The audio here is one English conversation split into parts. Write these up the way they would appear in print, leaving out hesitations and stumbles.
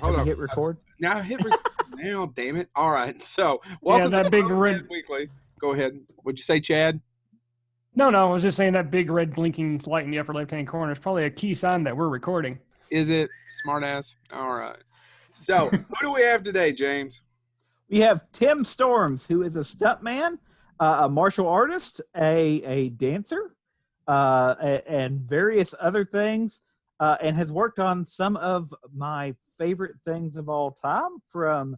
Hold on. Hit record. Now hit record now, damn it. All right. So welcome that to big Red red. Weekly. Go ahead. What'd you say, Chad? No, I was just saying that big red blinking light in the upper left-hand corner is probably a key sign that we're recording. Is it? Smart ass. All right. So who do we have today, James? We have Tim Storms, who is a stuntman, a martial artist, a dancer, and various other things, and has worked on some of my favorite things of all time, from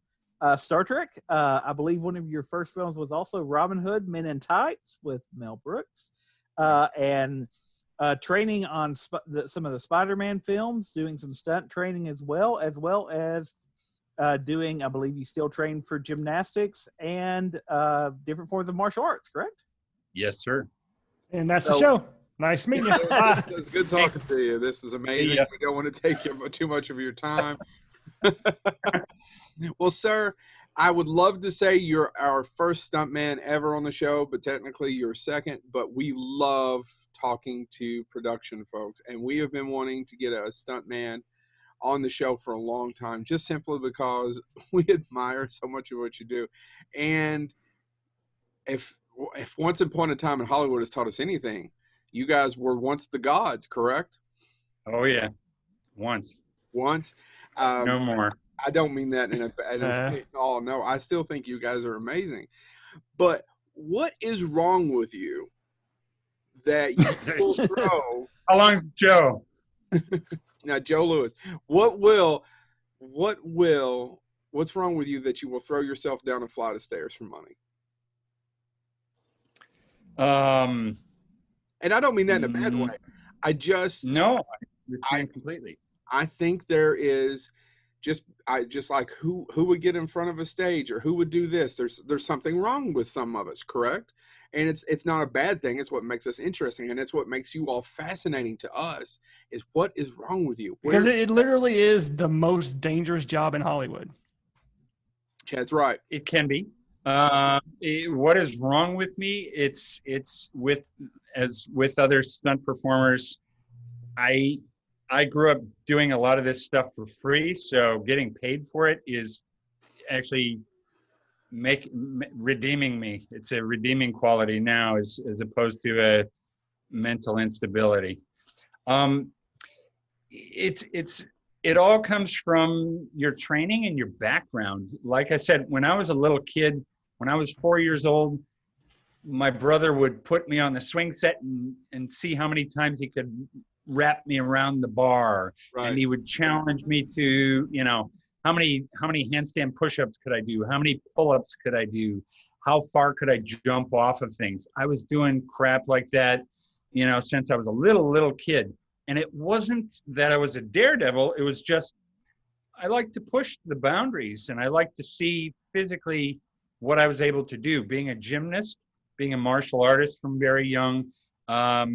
Star Trek. I believe one of your first films was also Robin Hood, Men in Tights with Mel Brooks, and training on some of the Spider-Man films, doing some stunt training as well as doing, I believe you still train for gymnastics and different forms of martial arts, correct? Yes, sir. And that's the show. Nice meeting you. It's good talking to you. This is amazing. Yeah. We don't want to take too much of your time. Well, sir, I would love to say you're our first stuntman ever on the show, but technically you're second. But we love talking to production folks, and we have been wanting to get a stuntman on the show for a long time, just simply because we admire so much of what you do. And if once upon a time in Hollywood has taught us anything, you guys were once the gods, correct? Oh yeah, once. No more. I don't mean that in a oh no, I still think you guys are amazing. But what is wrong with you that you will throw? How long's Joe? Now, Joe Lewis, what's wrong with you that you will throw yourself down a flight of stairs for money? And I don't mean that in a bad way. I understand completely. I think there is just like who would get in front of a stage or who would do this. There's something wrong with some of us, correct? And it's not a bad thing. It's what makes us interesting, and it's what makes you all fascinating to us. Is what is wrong with you? Because it literally is the most dangerous job in Hollywood. Chad's right. It can be. What is wrong with me? It's with other stunt performers. I grew up doing a lot of this stuff for free, so getting paid for it is actually redeeming me. It's a redeeming quality now, as opposed to a mental instability. It all comes from your training and your background. Like I said, when I was a little kid, when I was 4 years old, my brother would put me on the swing set and see how many times he could wrap me around the bar. Right. And he would challenge me to, how many handstand push-ups could I do? How many pull-ups could I do? How far could I jump off of things? I was doing crap like that, since I was a little kid. And it wasn't that I was a daredevil. It was just, I like to push the boundaries, and I like to see physically what I was able to do. Being a gymnast, being a martial artist from very young, I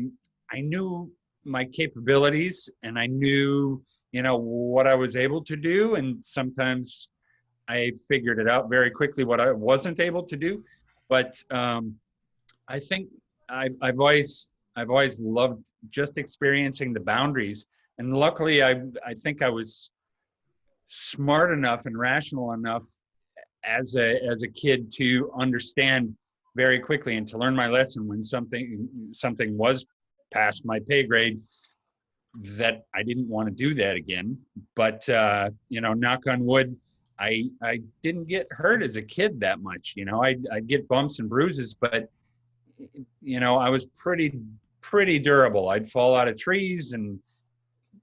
knew my capabilities, and I knew, what I was able to do. And sometimes I figured it out very quickly what I wasn't able to do. But I think I've always loved just experiencing the boundaries. And luckily, I think I was smart enough and rational enough as a kid to understand very quickly and to learn my lesson when something was past my pay grade, that I didn't want to do that again. But knock on wood, I didn't get hurt as a kid that much. I'd get bumps and bruises, but I was pretty durable. I'd fall out of trees and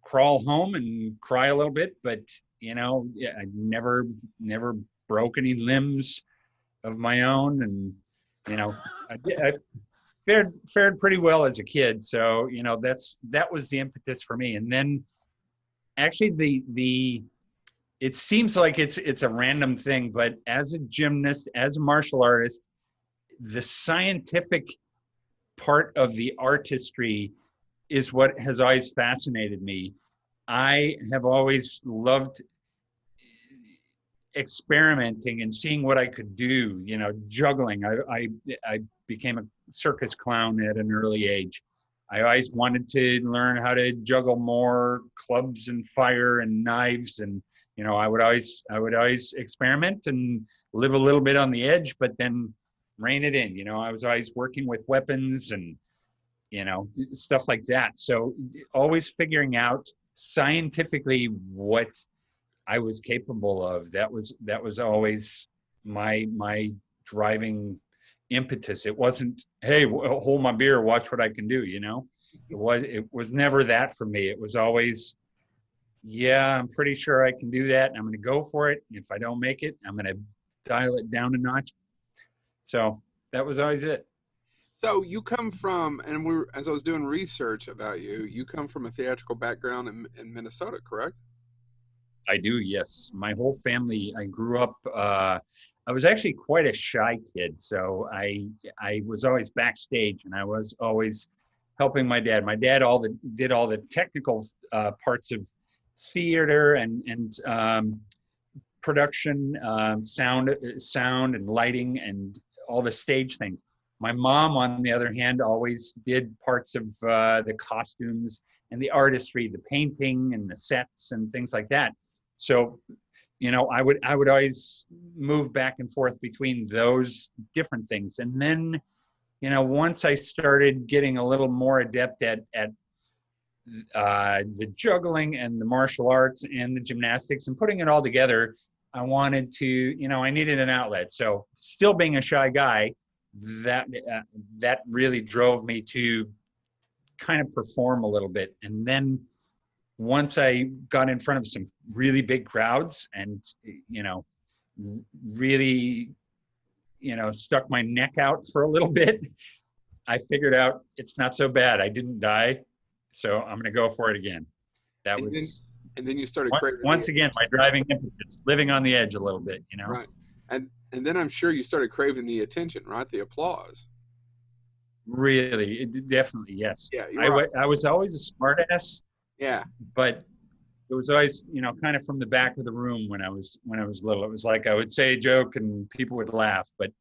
crawl home and cry a little bit, but I never broke any limbs of my own, and I fared pretty well as a kid. So that was the impetus for me. And then actually it seems like it's a random thing, but as a gymnast, as a martial artist, the scientific part of the artistry is what has always fascinated me. I have always loved experimenting and seeing what I could do, juggling. I became a circus clown at an early age. I always wanted to learn how to juggle more clubs and fire and knives and I would always experiment and live a little bit on the edge, but then rein it in. I was always working with weapons and, stuff like that. So always figuring out scientifically what I was capable of. That was always my driving impetus. It wasn't, hey, hold my beer, watch what I can do. It was never that for me. It was always, yeah, I'm pretty sure I can do that. I'm going to go for it. If I don't make it, I'm going to dial it down a notch. So that was always it. So you come from, and as I was doing research about you, you come from a theatrical background in Minnesota, correct? I do, yes. My whole family, I grew up, I was actually quite a shy kid. So I was always backstage, and I was always helping my dad. My dad did all the technical parts of theater and production, sound and lighting and all the stage things. My mom, on the other hand, always did parts of the costumes and the artistry, the painting and the sets and things like that. So, I would always move back and forth between those different things. And then, once I started getting a little more adept at the juggling and the martial arts and the gymnastics and putting it all together, I wanted to, I needed an outlet. So still being a shy guy, that really drove me to kind of perform a little bit. And then once I got in front of some really big crowds and, really, stuck my neck out for a little bit, I figured out it's not so bad. I didn't die. So I'm going to go for it again. And then you started once again, my driving impetus, living on the edge a little bit, Right. And then I'm sure you started craving the attention, right? The applause. Really, definitely, yes. Yeah, I was always a smart ass. Yeah. But it was always, kind of from the back of the room when I was little. It was like I would say a joke and people would laugh, but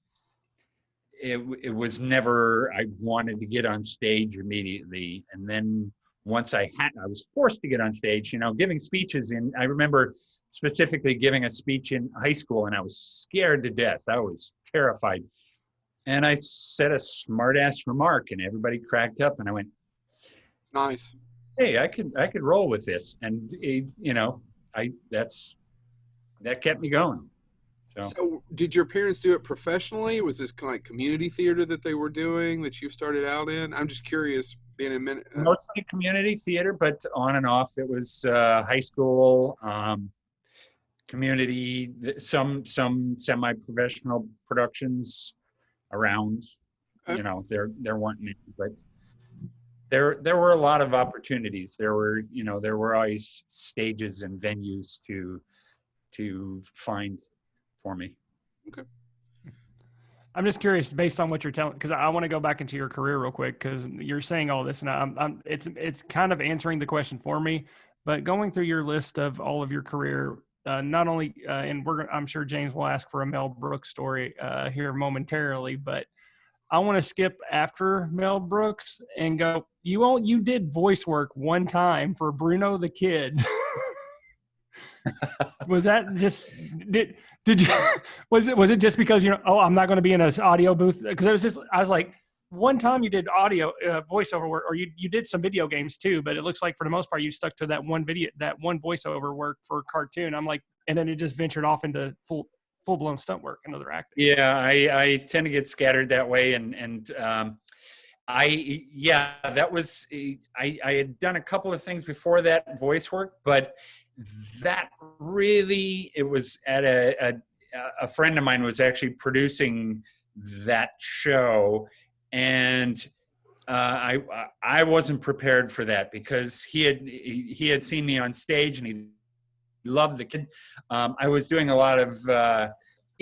it was never, I wanted to get on stage immediately. And then once I was forced to get on stage, giving speeches I remember specifically giving a speech in high school, and I was scared to death. I was terrified. And I said a smart ass remark and everybody cracked up, and I went, nice. Hey, I could roll with this. And that kept me going. So did your parents do it professionally? Was this kind of like community theater that they were doing that you started out in? I'm just curious, being in mostly community theater, but on and off. It was high school, community, some semi-professional productions around. Okay. There weren't many, but there were a lot of opportunities. There were always stages and venues to find for me. Okay. I'm just curious, based on what you're telling, because I want to go back into your career real quick, because you're saying all this, and it's kind of answering the question for me. But going through your list of all of your career, not only, and I'm sure James will ask for a Mel Brooks story here momentarily, but I want to skip after Mel Brooks and go. You did voice work one time for Bruno the Kid. Was that just did you was it just because I'm not going to be in an audio booth? Because I was like, one time you did audio voiceover work, or you did some video games too, but it looks like for the most part you stuck to that one voiceover work for cartoon. I'm like, and then it just ventured off into full blown stunt work and other acting. Yeah, I tend to get scattered that way, and that was I had done a couple of things before that voice work, but that really, it was at a friend of mine was actually producing that show, and I wasn't prepared for that because he had seen me on stage and he loved the kid. I was doing a lot of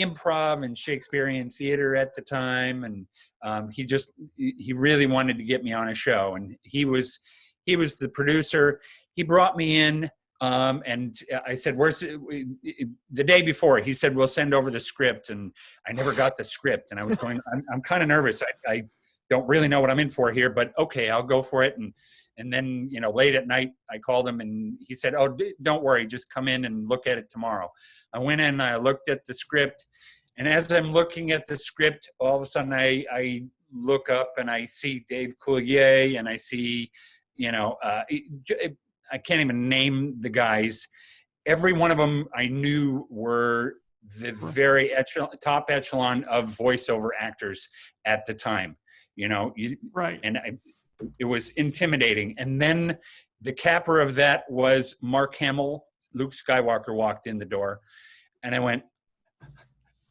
improv and Shakespearean theater at the time, and he really wanted to get me on a show, and he was the producer. He brought me in. And I said, where's the day before? He said, we'll send over the script. And I never got the script. And I was going, I'm kind of nervous. I don't really know what I'm in for here, but okay, I'll go for it. And then, you know, late at night, I called him and he said, oh, don't worry, just come in and look at it tomorrow. I went in, I looked at the script, and as I'm looking at the script, all of a sudden I look up and I see Dave Coulier, and I see, you know, I can't even name the guys. Every one of them I knew were the very top echelon of voiceover actors at the time. You know, Right. And it was intimidating. And then the capper of that was Mark Hamill. Luke Skywalker walked in the door, and I went,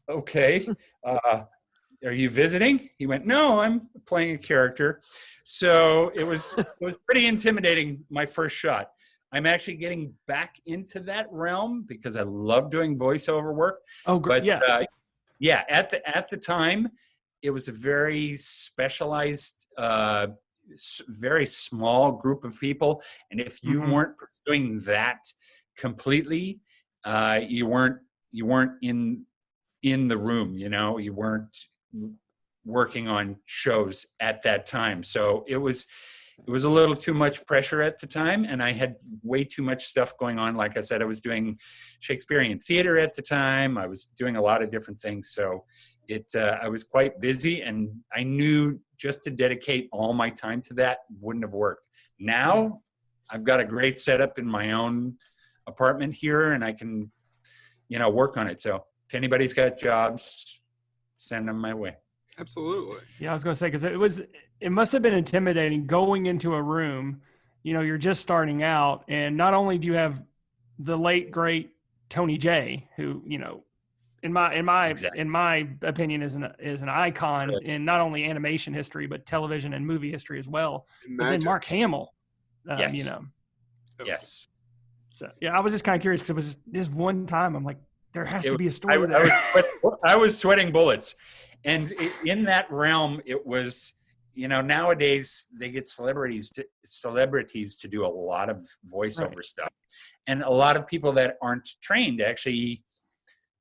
okay, are you visiting? He went, no, I'm playing a character. So it was pretty intimidating, my first shot. I'm actually getting back into that realm because I love doing voiceover work. Oh, great. But yeah, at the time, it was a very specialized, very small group of people, and if you weren't pursuing that completely, you weren't in the room. You know, you weren't working on shows at that time. So it was a little too much pressure at the time, and I had way too much stuff going on. Like I said, I was doing Shakespearean theater at the time. I was doing a lot of different things. So I was quite busy, and I knew just to dedicate all my time to that wouldn't have worked. Now I've got a great setup in my own apartment here, and I can, you know, work on it. So if anybody's got jobs, send them my way. Absolutely. Yeah, I was going to say, because it must have been intimidating going into a room. You know, you're just starting out, and not only do you have the late great Tony Jay, who, you know, in my opinion is an icon in not only animation history but television and movie history as well. But then Mark Hamill, yes. You know. Yes. So yeah, I was just kind of curious because it was this one time I'm like, there has to be a story there. I was sweating bullets. And in that realm, it was, you know, nowadays they get celebrities to do a lot of voiceover stuff. And a lot of people that aren't trained actually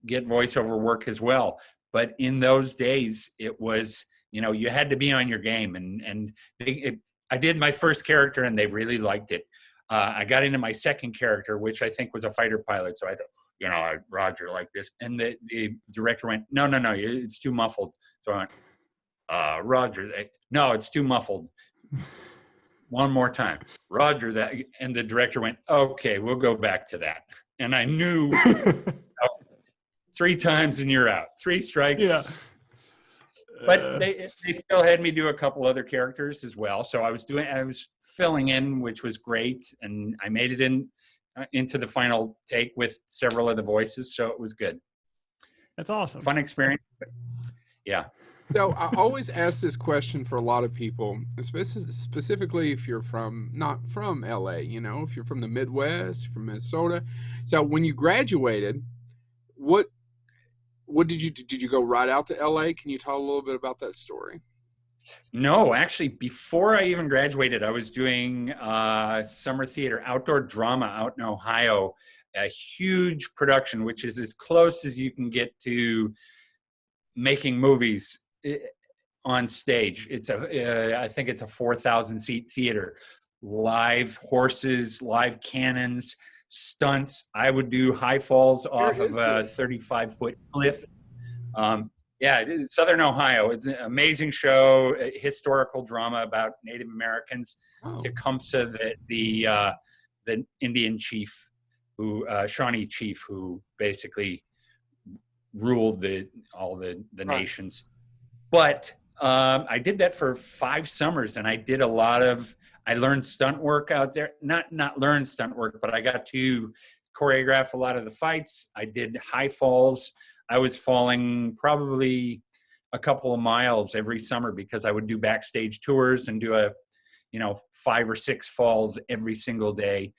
get voiceover work as well. But in those days, it was, you know, you had to be on your game. And I did my first character and they really liked it. I got into my second character, which I think was a fighter pilot. So I thought, you know, Roger like this. And the director went, no, it's too muffled. So I went, Roger, no, it's too muffled. One more time, Roger, that. And the director went, okay, we'll go back to that. And I knew 3 times and you're out. 3 strikes. Yeah. But they still had me do a couple other characters as well. So I was filling in, which was great. And I made it into the final take with several of the voices. So it was good. That's awesome. Fun experience. Yeah. So I always ask this question for a lot of people, specifically if you're not from LA, you know, if you're from the Midwest, from Minnesota. So when you graduated, what did you do? Did you go right out to LA? Can you talk a little bit about that story? No, actually, before I even graduated, I was doing summer theater, outdoor drama out in Ohio, a huge production, which is as close as you can get to making movies on stage. I think it's a 4,000 seat theater, live horses, live cannons, stunts. I would do high falls off of a 35-foot cliff. Yeah, it's Southern Ohio. It's an amazing show, a historical drama about Native Americans. Tecumseh, the Indian chief, Shawnee chief, who basically ruled all the nations. But I did that for 5 summers, and I did I learned stunt work out there. Not learn stunt work, but I got to choreograph a lot of the fights. I did high falls. I was falling probably a couple of miles every summer because I would do backstage tours and do 5 or 6 falls every single day.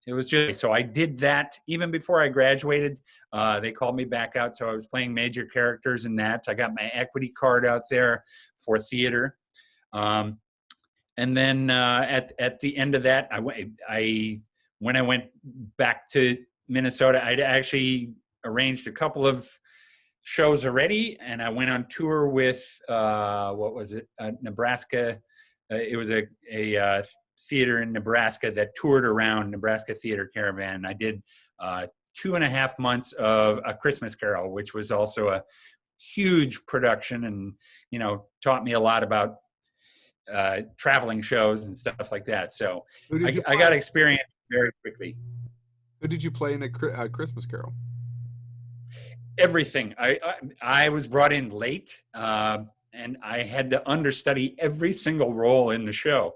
It was just, so I did that even before I graduated. They called me back out. So I was playing major characters in that. I got my equity card out there for theater. And then at the end of that, when I went back to Minnesota, I'd actually arranged a couple of shows already, and I went on tour with what was it? Nebraska. It was a theater in Nebraska that toured around Nebraska Theater Caravan. I did 2.5 months of A Christmas Carol, which was also a huge production, and taught me a lot about traveling shows and stuff like that. So I got experience very quickly. Who did you play in A Christmas Carol? Everything. I was brought in late, and I had to understudy every single role in the show,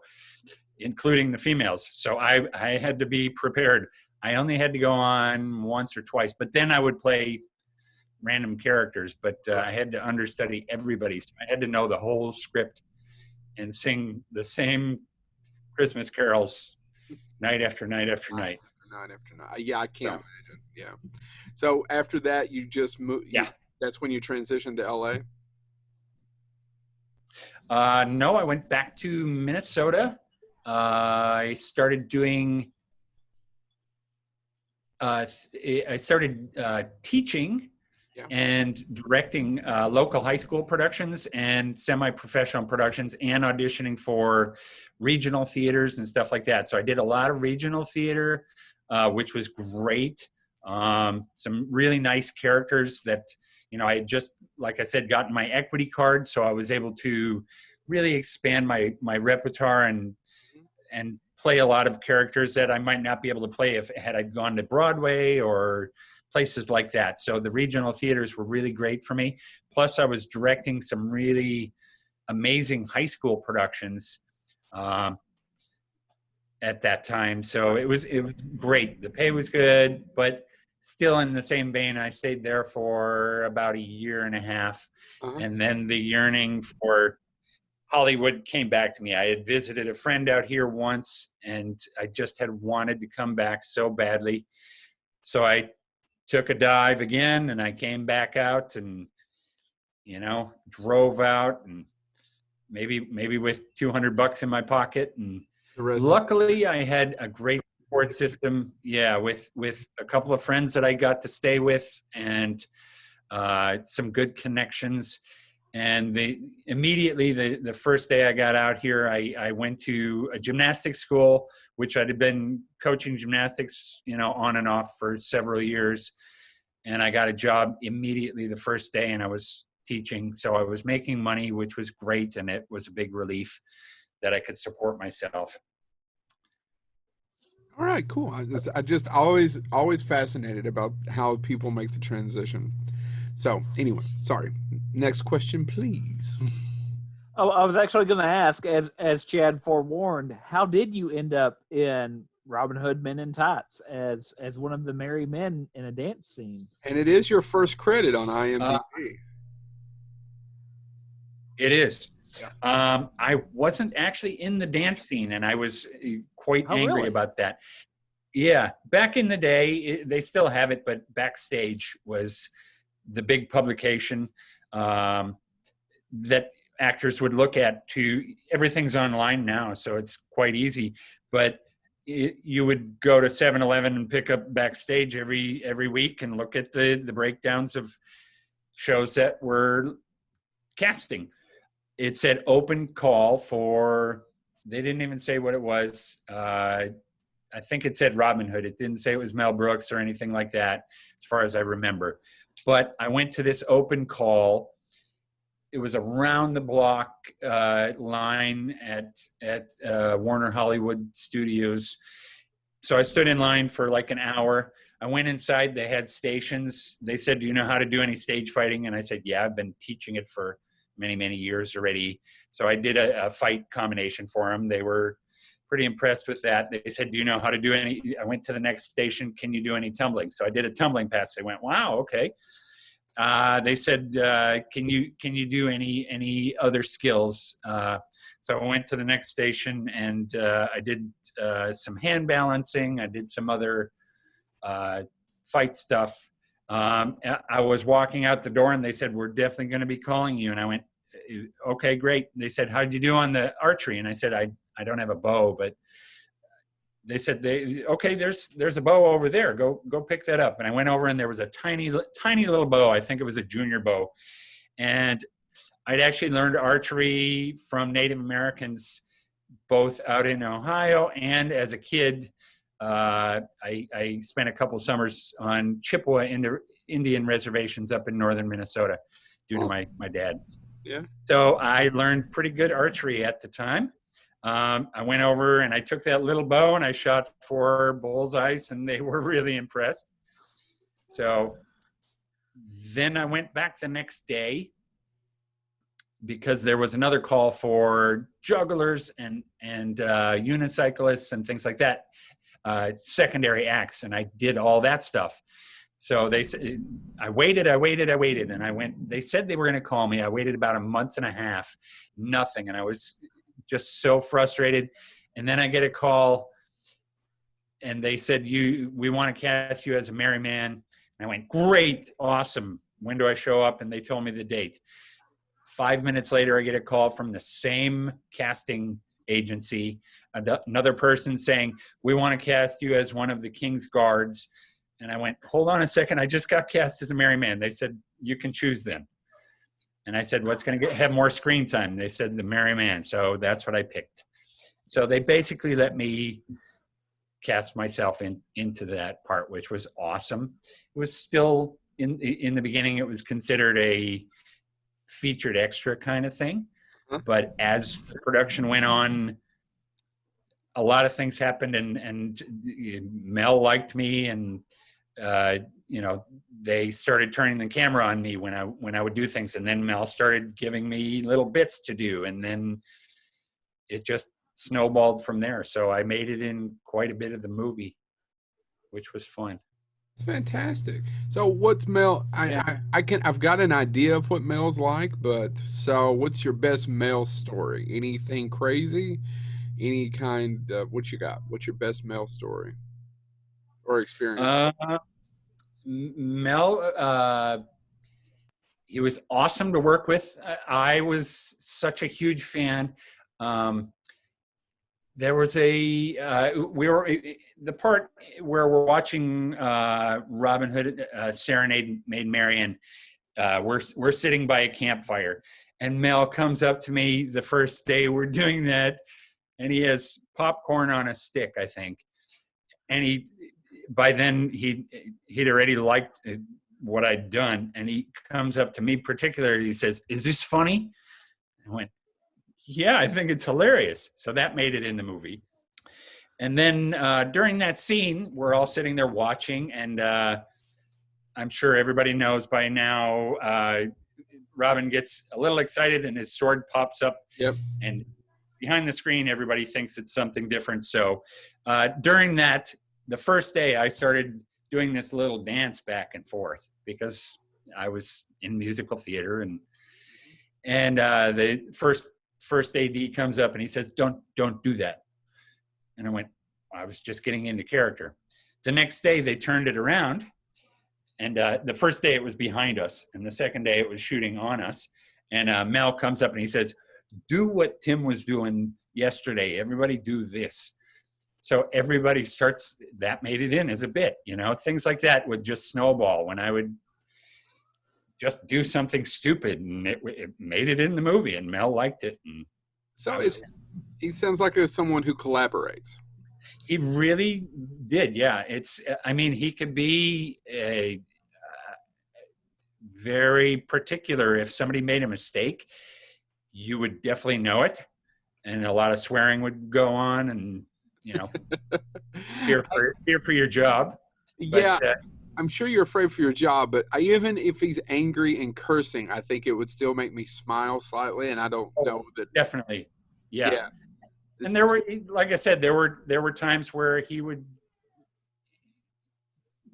including the females. So I had to be prepared. I only had to go on once or twice, but then I would play random characters. But I had to understudy everybody. So I had to know the whole script and sing the same Christmas carols night after night after night. Night after night. Yeah, I can't imagine. Yeah. So after that, you just moved. Yeah. That's when you transitioned to LA? No, I went back to Minnesota. I started doing, I started teaching and directing local high school productions and semi-professional productions, and auditioning for regional theaters and stuff like that. So I did a lot of regional theater, which was great. Some really nice characters that, I had just, like I said, gotten my equity card. So I was able to really expand my repertoire and play a lot of characters that I might not be able to play had I gone to Broadway or places like that. So the regional theaters were really great for me. Plus I was directing some really amazing high school productions at that time. So it was great. The pay was good, but still in the same vein, I stayed there for about 1.5 years. And then the yearning for Hollywood came back to me. I had visited a friend out here once, and I just had wanted to come back so badly. So I took a dive again, and I came back out and, drove out, and maybe with $200 in my pocket. And luckily I had a great support system. Yeah. With a couple of friends that I got to stay with, and some good connections. And immediately the first day I got out here, I went to a gymnastics school, which I'd been coaching gymnastics, on and off for several years. And I got a job immediately the first day, and I was teaching. So I was making money, which was great. And it was a big relief that I could support myself. All right, cool. I just always fascinated about how people make the transition. So anyway, sorry. Next question, please. Oh, I was actually going to ask, as Chad forewarned, how did you end up in Robin Hood Men in Tights as one of the merry men in a dance scene? And it is your first credit on IMDb. It is. Yeah. I wasn't actually in the dance scene, and I was quite angry about that. Yeah, back in the day, they still have it, but Backstage was the big publication that actors would look at. Everything's online now, so it's quite easy. But you would go to 7-Eleven and pick up Backstage every week and look at the breakdowns of shows that were casting. It said open call for, they didn't even say what it was. I think it said Robin Hood. It didn't say it was Mel Brooks or anything like that, as far as I remember. But I went to this open call. It was around the block line at Warner Hollywood Studios. So I stood in line for like an hour. I went inside. They had stations. They said, "Do you know how to do any stage fighting?" And I said, "Yeah, I've been teaching it for many, many years already." So I did a fight combination for them. They were pretty impressed with that. They said, "Do you know how to do any?" I went to the next station. "Can you do any tumbling?" So I did a tumbling pass. They went, "Wow, okay." They said, "Can you do any other skills?" So I went to the next station, and I did some hand balancing. I did some other fight stuff. I was walking out the door, and they said, "We're definitely going to be calling you." And I went, "Okay, great." They said, "How'd you do on the archery?" And I said, I don't have a bow, but they said, okay, there's a bow over there. Go pick that up. And I went over, and there was a tiny little bow. I think it was a junior bow. And I'd actually learned archery from Native Americans, both out in Ohio and as a kid. I spent a couple summers on Chippewa Indian reservations up in northern Minnesota due to my dad. Yeah. So I learned pretty good archery at the time. I went over and I took that little bow and I shot 4 bullseyes, and they were really impressed. So then I went back the next day because there was another call for jugglers and unicyclists and things like that, secondary acts, and I did all that stuff. So they said, I waited, and I went. They said they were going to call me. I waited about a month and a half, nothing, and I was just so frustrated. And then I get a call, and they said, we want to cast you as a Merry Man. And I went, great, awesome. When do I show up? And they told me the date. 5 minutes later, I get a call from the same casting agency, another person saying, we want to cast you as one of the King's Guards. And I went, hold on a second. I just got cast as a Merry Man. They said, you can choose then. And I said, what's going to have more screen time? They said, the Merry Man. So that's what I picked. So they basically let me cast myself into that part, which was awesome. It was still, in the beginning, it was considered a featured extra kind of thing. But as the production went on, a lot of things happened, and Mel liked me, and they started turning the camera on me when I would do things, and then Mel started giving me little bits to do, and then it just snowballed from there. So I made it in quite a bit of the movie, which was fun. It's fantastic. So what's Mel? I've got an idea of what Mel's like, but so what's your best Mel story? Anything crazy? Any kind of, what you got? What's your best Mel story or experience? Mel, he was awesome to work with. I was such a huge fan. There was the part where we're watching Robin Hood serenade Maid Marian. We're sitting by a campfire, and Mel comes up to me the first day we're doing that, and he has popcorn on a stick, I think. And by then he'd already liked what I'd done, and he comes up to me particularly. He says, "Is this funny?" I went, "Yeah, I think it's hilarious." So that made it in the movie. And then during that scene, we're all sitting there watching, and I'm sure everybody knows by now, Robin gets a little excited and his sword pops up. Yep. And behind the screen, everybody thinks it's something different. So during that, the first day, I started doing this little dance back and forth because I was in musical theater, and the first AD comes up and he says, don't do that. And I went, I was just getting into character. The next day they turned it around, and the first day it was behind us, and the second day it was shooting on us. And Mel comes up and he says, do what Tim was doing yesterday. Everybody do this. So everybody starts, that made it in as a bit, things like that would just snowball when I would just do something stupid, and it made it in the movie, and Mel liked it. And so he sounds like someone who collaborates. He really did. Yeah. He could be very particular. If somebody made a mistake, you would definitely know it. And a lot of swearing would go on, and, fear for your job. Yeah. But, I'm sure you're afraid for your job, but even if he's angry and cursing, I think it would still make me smile slightly. And I don't know that. Definitely. Yeah. And there were, like I said, there were times where he would,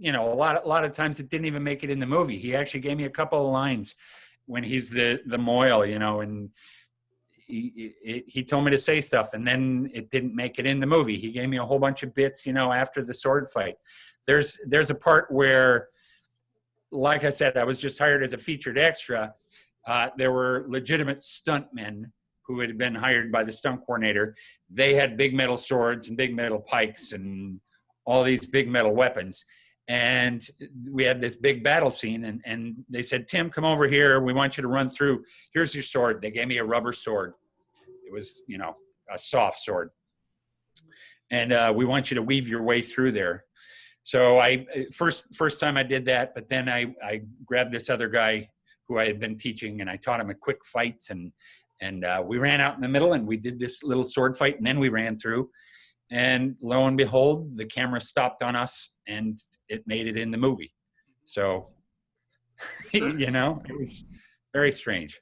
a lot of times it didn't even make it in the movie. He actually gave me a couple of lines when he's the Moyle, and he told me to say stuff, and then it didn't make it in the movie. He gave me a whole bunch of bits, after the sword fight. There's a part where, like I said, I was just hired as a featured extra. There were legitimate stuntmen who had been hired by the stunt coordinator, they had big metal swords and big metal pikes and all these big metal weapons. And we had this big battle scene, and they said, Tim, come over here. We want you to run through. Here's your sword. They gave me a rubber sword. It was, a soft sword. And we want you to weave your way through there. So I first time I did that, but then I grabbed this other guy who I had been teaching, and I taught him a quick fight, and we ran out in the middle, and we did this little sword fight, and then we ran through. And lo and behold, the camera stopped on us, and it made it in the movie. So, it was very strange.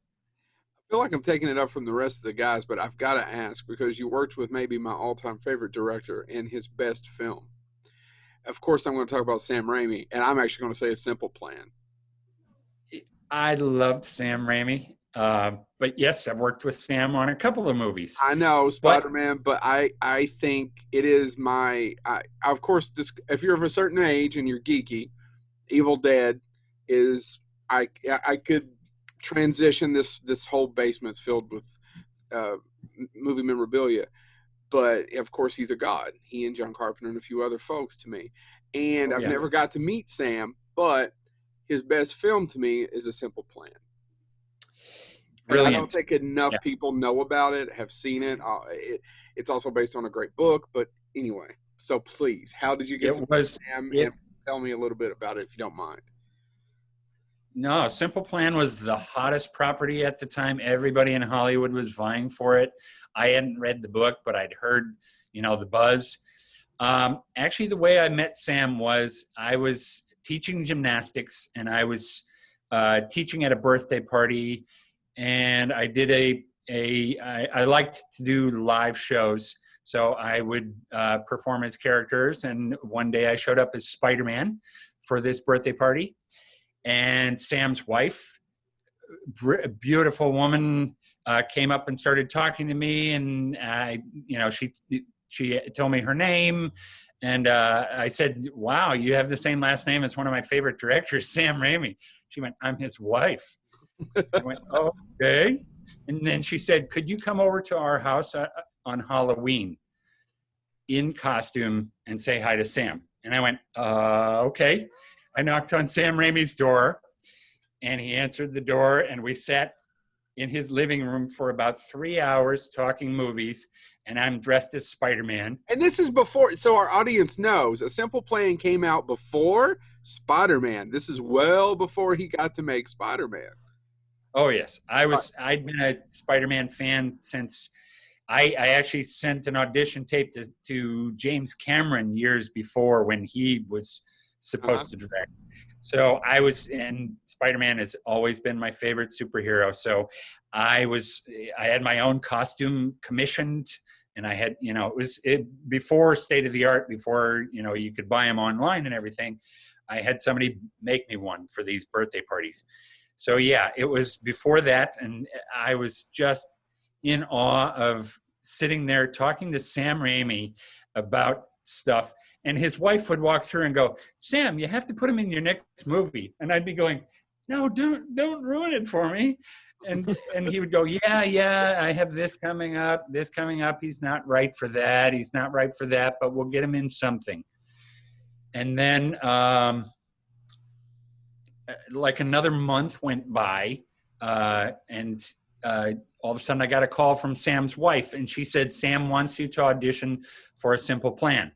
I feel like I'm taking it up from the rest of the guys, but I've got to ask, because you worked with maybe my all-time favorite director in his best film. Of course, I'm going to talk about Sam Raimi, and I'm actually going to say A Simple Plan. I loved Sam Raimi. But yes, I've worked with Sam on a couple of movies. I know Spider-Man, but I think it is of course, if you're of a certain age and you're geeky, Evil Dead is, I could transition this whole basement's filled with movie memorabilia. But of course, he's a god. He and John Carpenter and a few other folks to me. And I've never got to meet Sam, but his best film to me is A Simple Plan. I don't think enough people know about it, have seen it. It's also based on a great book. But anyway, so please, how did you get to meet Sam? And tell me a little bit about it, if you don't mind. No, Simple Plan was the hottest property at the time. Everybody in Hollywood was vying for it. I hadn't read the book, but I'd heard, the buzz. Actually, the way I met Sam was I was teaching gymnastics, and I was teaching at a birthday party. And I did I liked to do live shows. So I would perform as characters. And one day I showed up as Spider-Man for this birthday party. And Sam's wife, a beautiful woman, came up and started talking to me. And she told me her name. And I said, wow, you have the same last name as one of my favorite directors, Sam Raimi. She went, I'm his wife. I went, oh, okay. And then she said, could you come over to our house on Halloween in costume and say hi to Sam? And I went, okay. I knocked on Sam Raimi's door, and he answered the door, and we sat in his living room for about 3 hours talking movies, and I'm dressed as Spider-Man. And this is before, so our audience knows, A Simple Plan came out before Spider-Man. This is well before he got to make Spider-Man. Oh, yes. I'd been a Spider-Man fan since I actually sent an audition tape to James Cameron years before when he was supposed to direct. So and Spider-Man has always been my favorite superhero. So I had my own costume commissioned, and I had, it was before state of the art, before, you could buy them online and everything. I had somebody make me one for these birthday parties. So yeah, it was before that, and I was just in awe of sitting there talking to Sam Raimi about stuff. And his wife would walk through and go, Sam, you have to put him in your next movie. And I'd be going, no, don't ruin it for me. And he would go, yeah, I have this coming up. He's not right for that, but we'll get him in something. And then like another month went by, and all of a sudden I got a call from Sam's wife, and she said, Sam wants you to audition for A Simple Plan.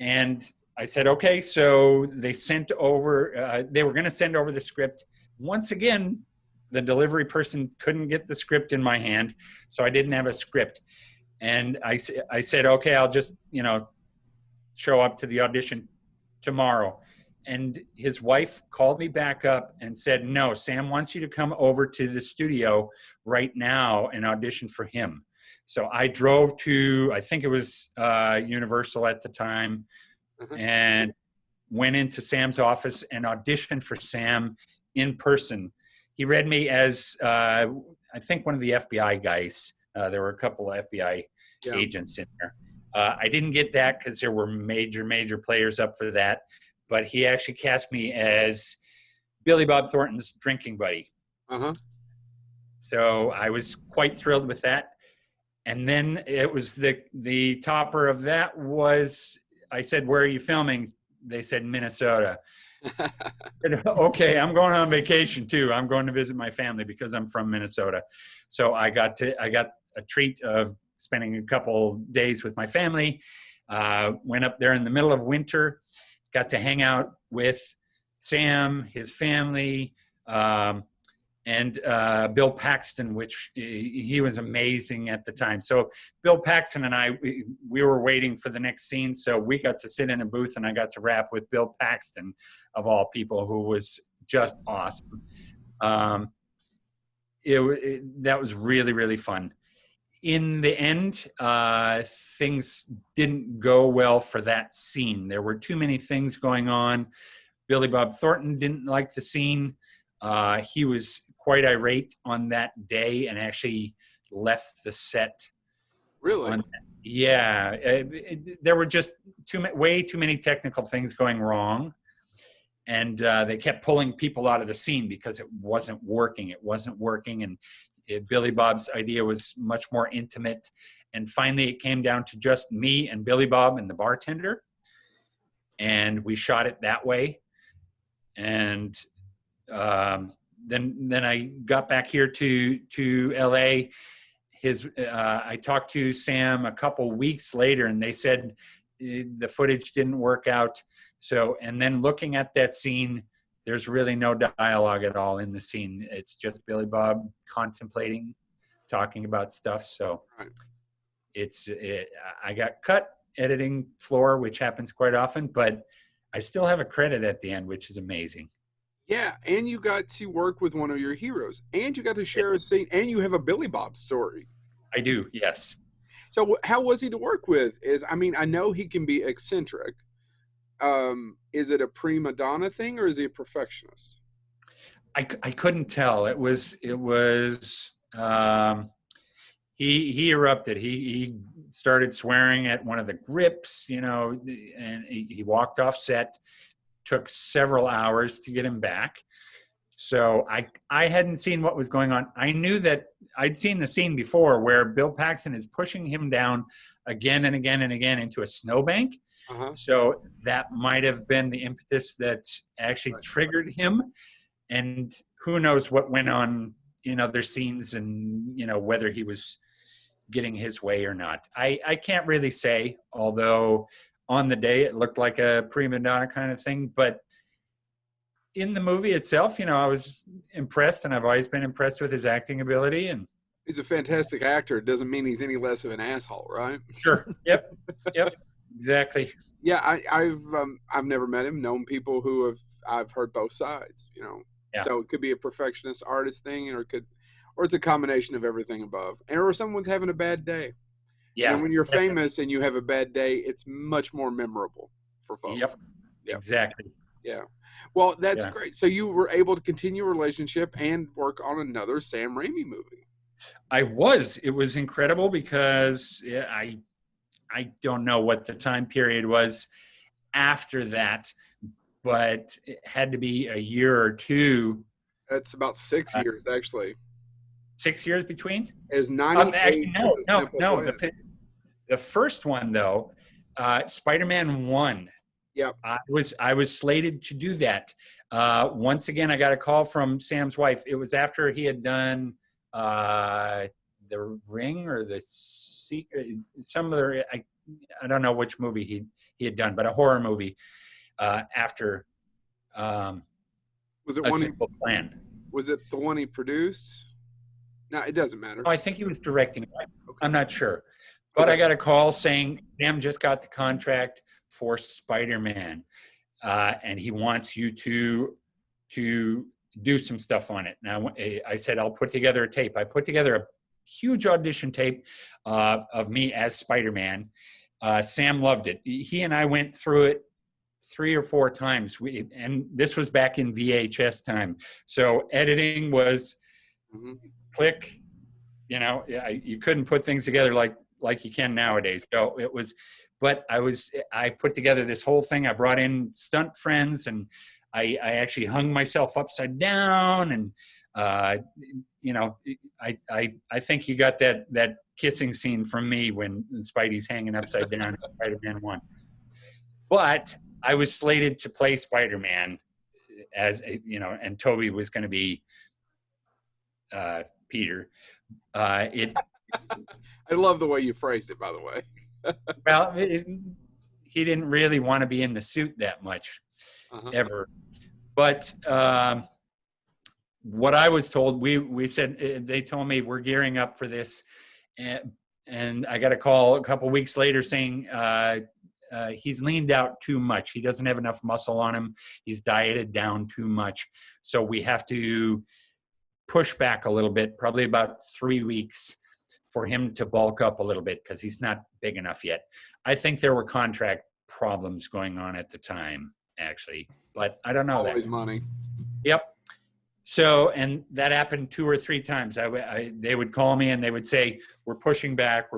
And I said, okay. So they sent over, they were going to send over the script. Once again, the delivery person couldn't get the script in my hand, so I didn't have a script. And I said, okay, I'll just, show up to the audition tomorrow. And his wife called me back up and said, no, Sam wants you to come over to the studio right now and audition for him. So I drove to, I think it was Universal at the time, and went into Sam's office and auditioned for Sam in person. He read me as, I think, one of the FBI guys. There were a couple of FBI agents in there. I didn't get that because there were major players up for that. But he actually cast me as Billy Bob Thornton's drinking buddy. So I was quite thrilled with that. And then it was the topper of that was, I said, "Where are you filming?" They said, "Minnesota." Okay, I'm going on vacation too. I'm going to visit my family because I'm from Minnesota. So I got a treat of spending a couple days with my family. Went up there in the middle of winter, got to hang out with Sam, his family, and Bill Paxton, which he was amazing at the time. So Bill Paxton and I, we were waiting for the next scene, so we got to sit in a booth and I got to rap with Bill Paxton, of all people, who was just awesome. That was really, really fun. In the end, things didn't go well for that scene. There were too many things going on. Billy Bob Thornton didn't like the scene. He was quite irate on that day and actually left the set. Really? Yeah. There were just way too many technical things going wrong. And they kept pulling people out of the scene because it wasn't working. And Billy Bob's idea was much more intimate. And finally, it came down to just me and Billy Bob and the bartender. And we shot it that way. And then I got back here to LA. I talked to Sam a couple weeks later, and they said the footage didn't work out. So, and then looking at that scene, there's really no dialogue at all in the scene. It's just Billy Bob contemplating, talking about stuff. So right. I got cut editing floor, which happens quite often, but I still have a credit at the end, which is amazing. Yeah, and you got to work with one of your heroes, and you got to share a scene, and you have a Billy Bob story. I do, yes. So how was he to work with? I know he can be eccentric. Is it a prima donna thing, or is he a perfectionist? I couldn't tell. It was he erupted. He started swearing at one of the grips, and he walked off set. Took several hours to get him back. So I hadn't seen what was going on. I knew that I'd seen the scene before where Bill Paxton is pushing him down again and again and again into a snowbank. Uh-huh. So that might have been the impetus that actually triggered him. And who knows what went on in other scenes and, whether he was getting his way or not. I can't really say, although on the day it looked like a prima donna kind of thing. But in the movie itself, I was impressed, and I've always been impressed with his acting ability. And he's a fantastic actor. It doesn't mean he's any less of an asshole, right? Sure. Yep. Exactly. Yeah, I've never met him. Known people who I've heard both sides. Yeah. So it could be a perfectionist artist thing, or it's a combination of everything above, or someone's having a bad day. Yeah. And when you're famous and you have a bad day, it's much more memorable for folks. Yep. Exactly. Yeah. Well, that's great. So you were able to continue a relationship and work on another Sam Raimi movie. I was. It was incredible because I don't know what the time period was after that, but it had to be a year or two. That's about 6 years, actually. 6 years between? It was 98. No. The first one, though, Spider-Man 1. Yep. I was slated to do that. Once again, I got a call from Sam's wife. It was after he had done The Ring or The Secret, some other, I don't know which movie he had done, but a horror movie after was it A one Simple Plan. Was it the one he produced? No, it doesn't matter. Oh, I think he was directing it. Okay. I'm not sure. But I got a call saying Sam just got the contract for Spider-Man, and he wants you to do some stuff on it. Now, I said, I'll put together a tape. I put together a huge audition tape of me as Spider-Man. Sam loved it. He and I went through it 3 or 4 times. And this was back in VHS time. So editing was click, you couldn't put things together like you can nowadays. So it was, but I put together this whole thing. I brought in stunt friends, and I actually hung myself upside down, and You know, I think he got that kissing scene from me when Spidey's hanging upside down in Spider-Man 1. But I was slated to play Spider-Man as, you know, and Toby was going to be Peter. I love the way you phrased it, by the way. Well, he didn't really want to be in the suit that much ever. But what I was told, we said, they told me we're gearing up for this. And I got a call a couple weeks later saying he's leaned out too much. He doesn't have enough muscle on him. He's dieted down too much. So we have to push back a little bit, probably about 3 weeks, for him to bulk up a little bit because he's not big enough yet. I think there were contract problems going on at the time, actually, but I don't know. Always money. Yep. So, and that happened 2 or 3 times. They would call me and they would say, we're pushing back.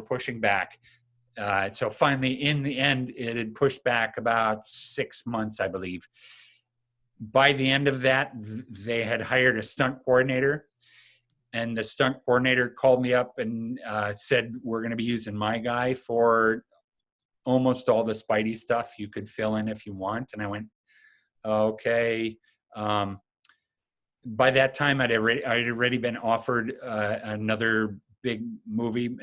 So finally, in the end, it had pushed back about 6 months, I believe. By the end of that, they had hired a stunt coordinator. And the stunt coordinator called me up and said, we're going to be using my guy for almost all the Spidey stuff. You could fill in if you want. And I went, okay. By that time, I'd already been offered another big movie,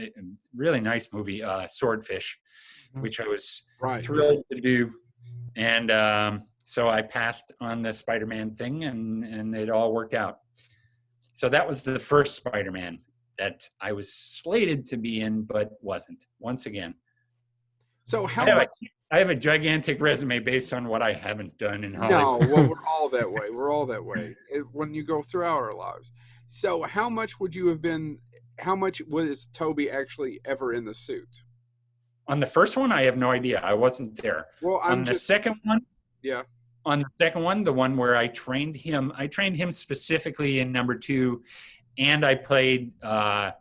really nice movie, Swordfish, which I was thrilled to do. And so I passed on the Spider-Man thing, and it all worked out. So that was the first Spider-Man that I was slated to be in, but wasn't, once again. So I have a gigantic resume based on what I haven't done in Hollywood. No, well, we're all that way. We're all that way when you go through our lives. So how much was Toby actually ever in the suit? On the first one, I have no idea. I wasn't there. Well, the second one, yeah. On the second one, the one where I trained him specifically in number 2, and I played the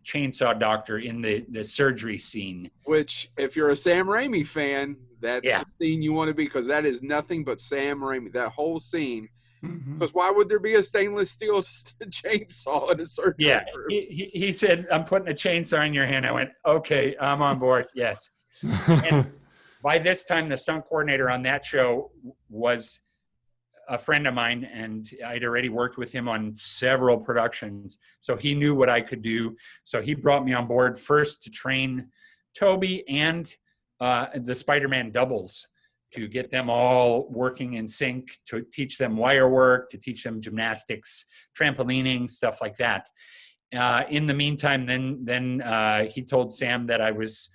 chainsaw doctor in the surgery scene. Which, if you're a Sam Raimi fan, that's the scene you want to be, because that is nothing but Sam Raimi. That whole scene. Because why would there be a stainless steel chainsaw in a surgery room? He said, I'm putting a chainsaw in your hand. I went, okay, I'm on board. Yes. And by this time, the stunt coordinator on that show was a friend of mine, and I'd already worked with him on several productions. So he knew what I could do. So he brought me on board first to train Toby and the Spider-Man doubles, to get them all working in sync, to teach them wire work, to teach them gymnastics, trampolining, stuff like that. In the meantime, then he told Sam that I was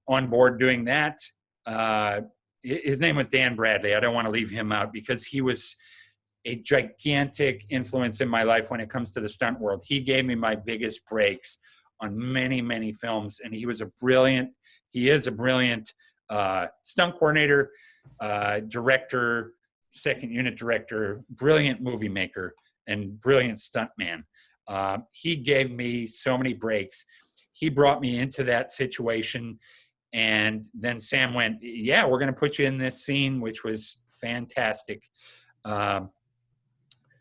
on board doing that. His name was Dan Bradley. I don't want to leave him out because he was a gigantic influence in my life when it comes to the stunt world. He gave me my biggest breaks on many, many films, and he is a brilliant stunt coordinator, director, second unit director, brilliant movie maker, and brilliant stunt man. He gave me so many breaks. He brought me into that situation. And then Sam went, yeah, we're going to put you in this scene, which was fantastic.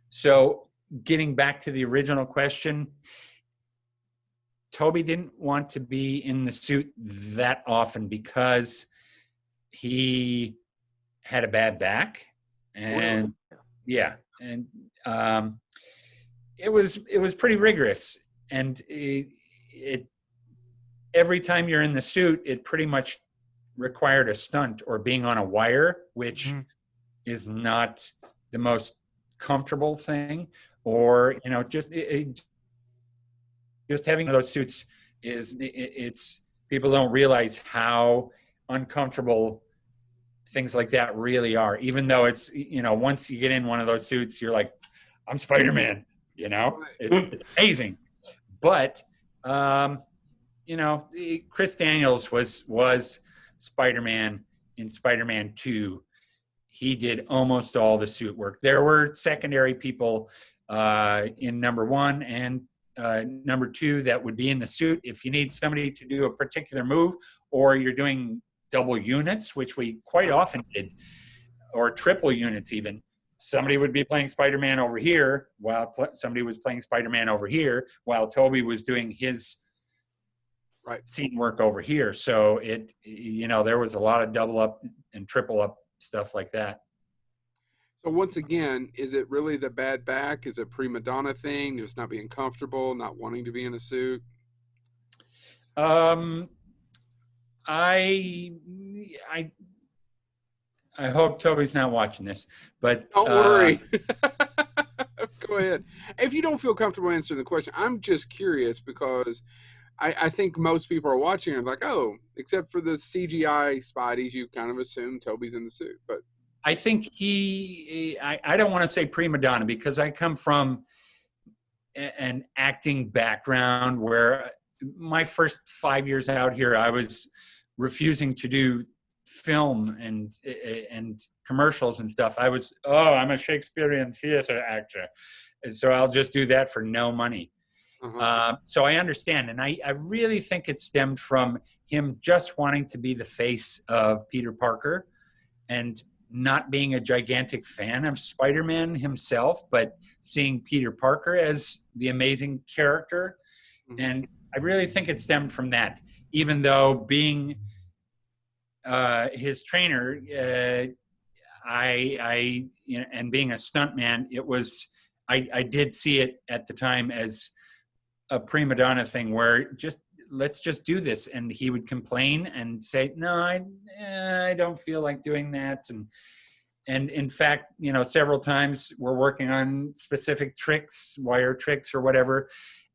So getting back to the original question, Toby didn't want to be in the suit that often because he had a bad back. And it was pretty rigorous. And it every time you're in the suit, it pretty much required a stunt or being on a wire, which is not the most comfortable thing. Or, just having those suits it's people don't realize how uncomfortable things like that really are. Even though it's, once you get in one of those suits, you're like, I'm Spider-Man, it's amazing. But, Chris Daniels was Spider-Man in Spider-Man 2. He did almost all the suit work. There were secondary people in number 1 and number 2 that would be in the suit if you need somebody to do a particular move, or you're doing double units, which we quite often did, or triple units even. somebody would be playing Spider-Man over here while somebody was playing Spider-Man over here while Toby was doing his scene work over here. So it, there was a lot of double up and triple up stuff like that. So once again, is it really the bad back? Is it prima donna thing? Just not being comfortable, not wanting to be in a suit? I hope Toby's not watching this, but don't worry. Go ahead. If you don't feel comfortable answering the question, I'm just curious because I think most people are watching and like, oh, except for the CGI Spideys, you kind of assume Toby's in the suit. But I think I don't want to say prima donna because I come from an acting background where my first 5 years out here, I was refusing to do film and commercials and stuff. I'm a Shakespearean theater actor, and so I'll just do that for no money. So I understand, and I really think it stemmed from him just wanting to be the face of Peter Parker and not being a gigantic fan of Spider-Man himself, but seeing Peter Parker as the amazing character. And I really think it stemmed from that, even though being his trainer, and being a stuntman, I did see it at the time as a prima donna thing where let's just do this. And he would complain and say, no, I don't feel like doing that. And in fact, several times we're working on specific tricks, wire tricks or whatever.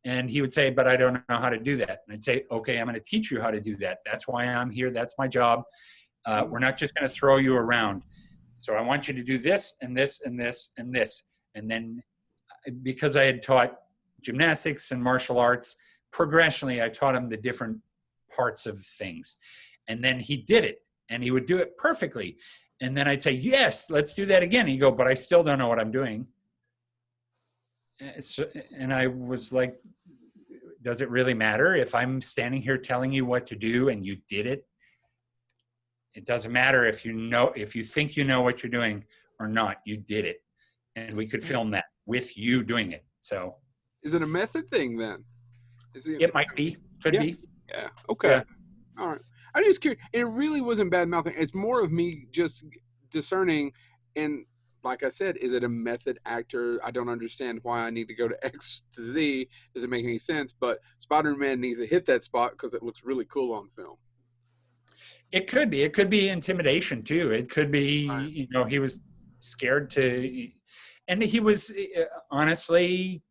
And he would say, but I don't know how to do that. And I'd say, okay, I'm going to teach you how to do that. That's why I'm here. That's my job. We're not just going to throw you around. So I want you to do this and this and this and this. And then because I had taught gymnastics and martial arts, progressionally, I taught him the different parts of things. And then he did it and he would do it perfectly. And then I'd say, yes, let's do that again. He'd go, but I still don't know what I'm doing. And I was like, does it really matter if I'm standing here telling you what to do and you did it? It doesn't matter if you think you know what you're doing or not. You did it. And we could film that with you doing it. So is it a method thing then? It might be. Could be. Yeah. Okay. Yeah. All right. I'm just curious. It really wasn't bad mouthing. It's more of me just discerning. And like I said, is it a method actor? I don't understand why I need to go to X to Z. Doesn't make any sense. But Spider-Man needs to hit that spot because it looks really cool on film. It could be. It could be intimidation too. It could be, he was scared to, and he was honestly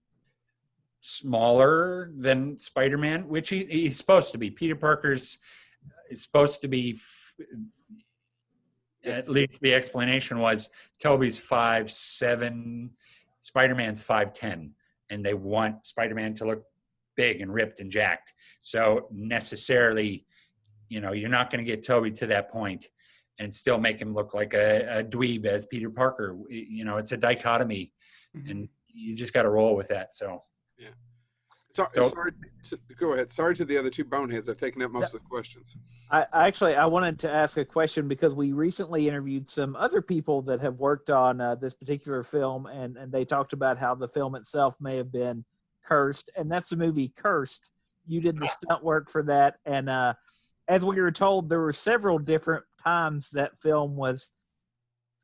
smaller than Spider-Man, which he's supposed to be. Peter Parker's is supposed to be, at least the explanation was Toby's 5'7", Spider-Man's 5'10", and they want Spider-Man to look big and ripped and jacked. So necessarily, you're not going to get Toby to that point and still make him look like a dweeb as Peter Parker. It's a dichotomy, and you just got to roll with that. So, yeah. Sorry go ahead. Sorry to the other two boneheads. I've taken up most of the questions. I wanted to ask a question because we recently interviewed some other people that have worked on this particular film, and they talked about how the film itself may have been cursed, and that's the movie Cursed. You did the stunt work for that, and as we were told, there were several different times that film was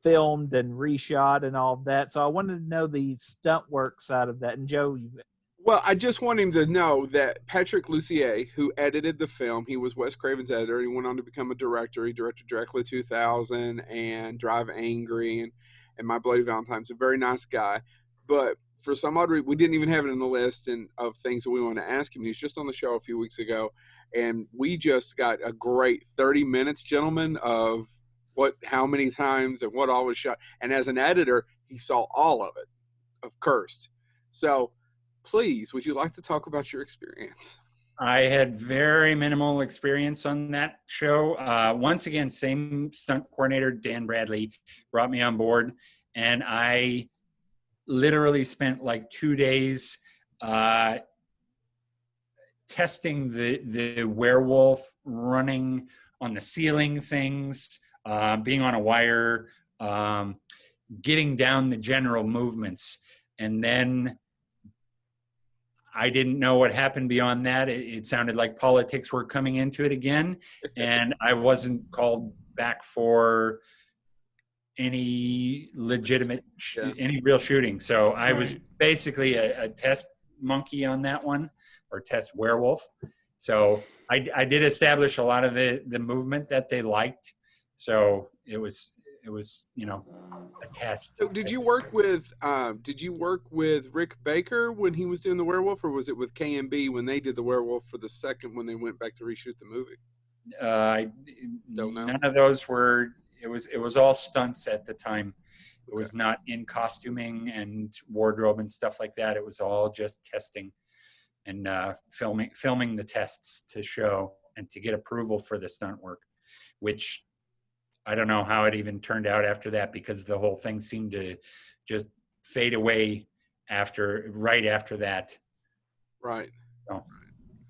filmed and reshot and all of that. So I wanted to know the stunt work side of that. And Joe, well, I just want him to know that Patrick Lussier, who edited the film, he was Wes Craven's editor. He went on to become a director. He directed Dracula 2000 and Drive Angry and My Bloody Valentine's. A very nice guy. But for some odd reason, we didn't even have it in the list of things that we want to ask him. He was just on the show a few weeks ago. And we just got a great 30 minutes, gentlemen, of how many times and what all was shot. And as an editor, he saw all of it, of Cursed. So please, would you like to talk about your experience? I had very minimal experience on that show. Once again, same stunt coordinator, Dan Bradley, brought me on board. And I literally spent like 2 days testing the werewolf, running on the ceiling things, being on a wire, getting down the general movements. And then I didn't know what happened beyond that. It sounded like politics were coming into it again, and I wasn't called back for any legitimate, any real shooting. So I was basically a test monkey on that one, or test werewolf. So I did establish a lot of the movement that they liked. So it was a test. So did you work with Rick Baker when he was doing the werewolf, or was it with KMB when they did the werewolf for the second, when they went back to reshoot the movie? I don't know. None of those were. It was all stunts at the time. It was not in costuming and wardrobe and stuff like that. It was all just testing and filming the tests to show and to get approval for the stunt work, which I don't know how it even turned out after that, because the whole thing seemed to just fade away right after that. Right.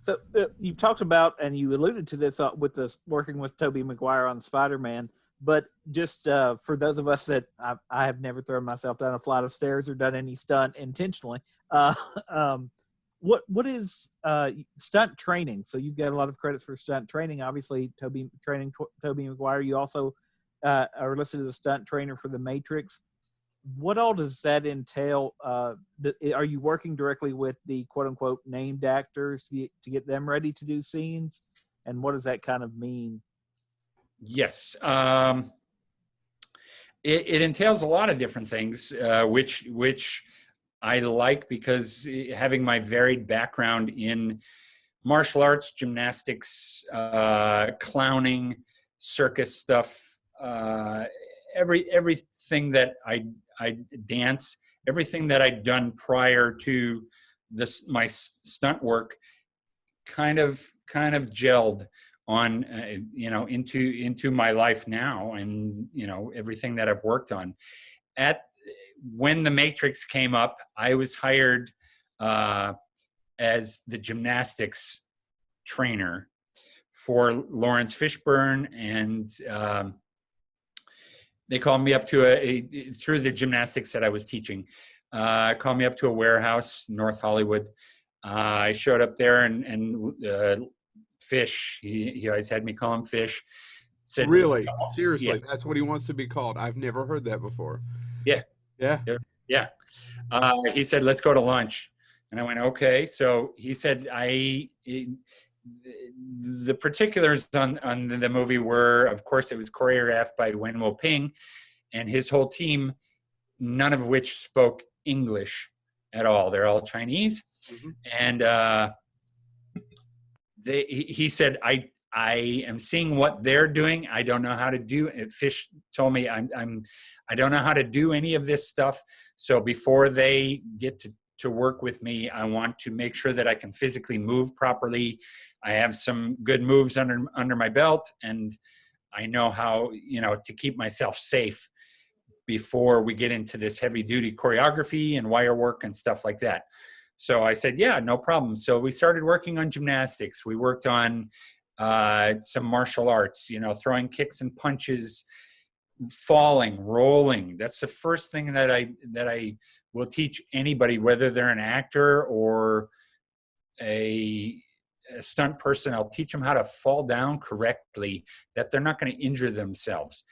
So you talked about, and you alluded to this with this working with Tobey Maguire on Spider-Man, but just for those of us that I have never thrown myself down a flight of stairs or done any stunt intentionally, what is stunt training? So you've got a lot of credits for stunt training. Obviously, Tobey Maguire. You also are listed as a stunt trainer for The Matrix. What all does that entail? Are you working directly with the quote-unquote named actors to get them ready to do scenes? And what does that kind of mean? Yes. It entails a lot of different things, which I like, because having my varied background in martial arts, gymnastics, clowning, circus stuff, everything that I dance, everything that I'd done prior to my stunt work kind of gelled on into my life now, and everything that I've worked on. When The Matrix came up, I was hired as the gymnastics trainer for Lawrence Fishburne, and they called me up to through the gymnastics that I was teaching. Called me up to a warehouse, North Hollywood. I showed up there, and Fish, he always had me call him Fish. Said, really? Seriously, that's what he wants to be called? I've never heard that before. Yeah. He said, let's go to lunch. And I went, okay. So he said, the particulars on the movie were, of course, it was choreographed by Wenwo Ping and his whole team, none of which spoke English at all. They're all Chinese. Mm-hmm. And he said, I am seeing what they're doing. I don't know how to do it. Fish told me I don't know how to do any of this stuff. So before they get to work with me, I want to make sure that I can physically move properly. I have some good moves under my belt, and I know how, to keep myself safe before we get into this heavy duty choreography and wire work and stuff like that. So I said, yeah, no problem. So we started working on gymnastics. We worked on some martial arts, throwing kicks and punches, falling, rolling. That's the first thing that I will teach anybody, whether they're an actor or a stunt person. I'll teach them how to fall down correctly, that they're not going to injure themselves.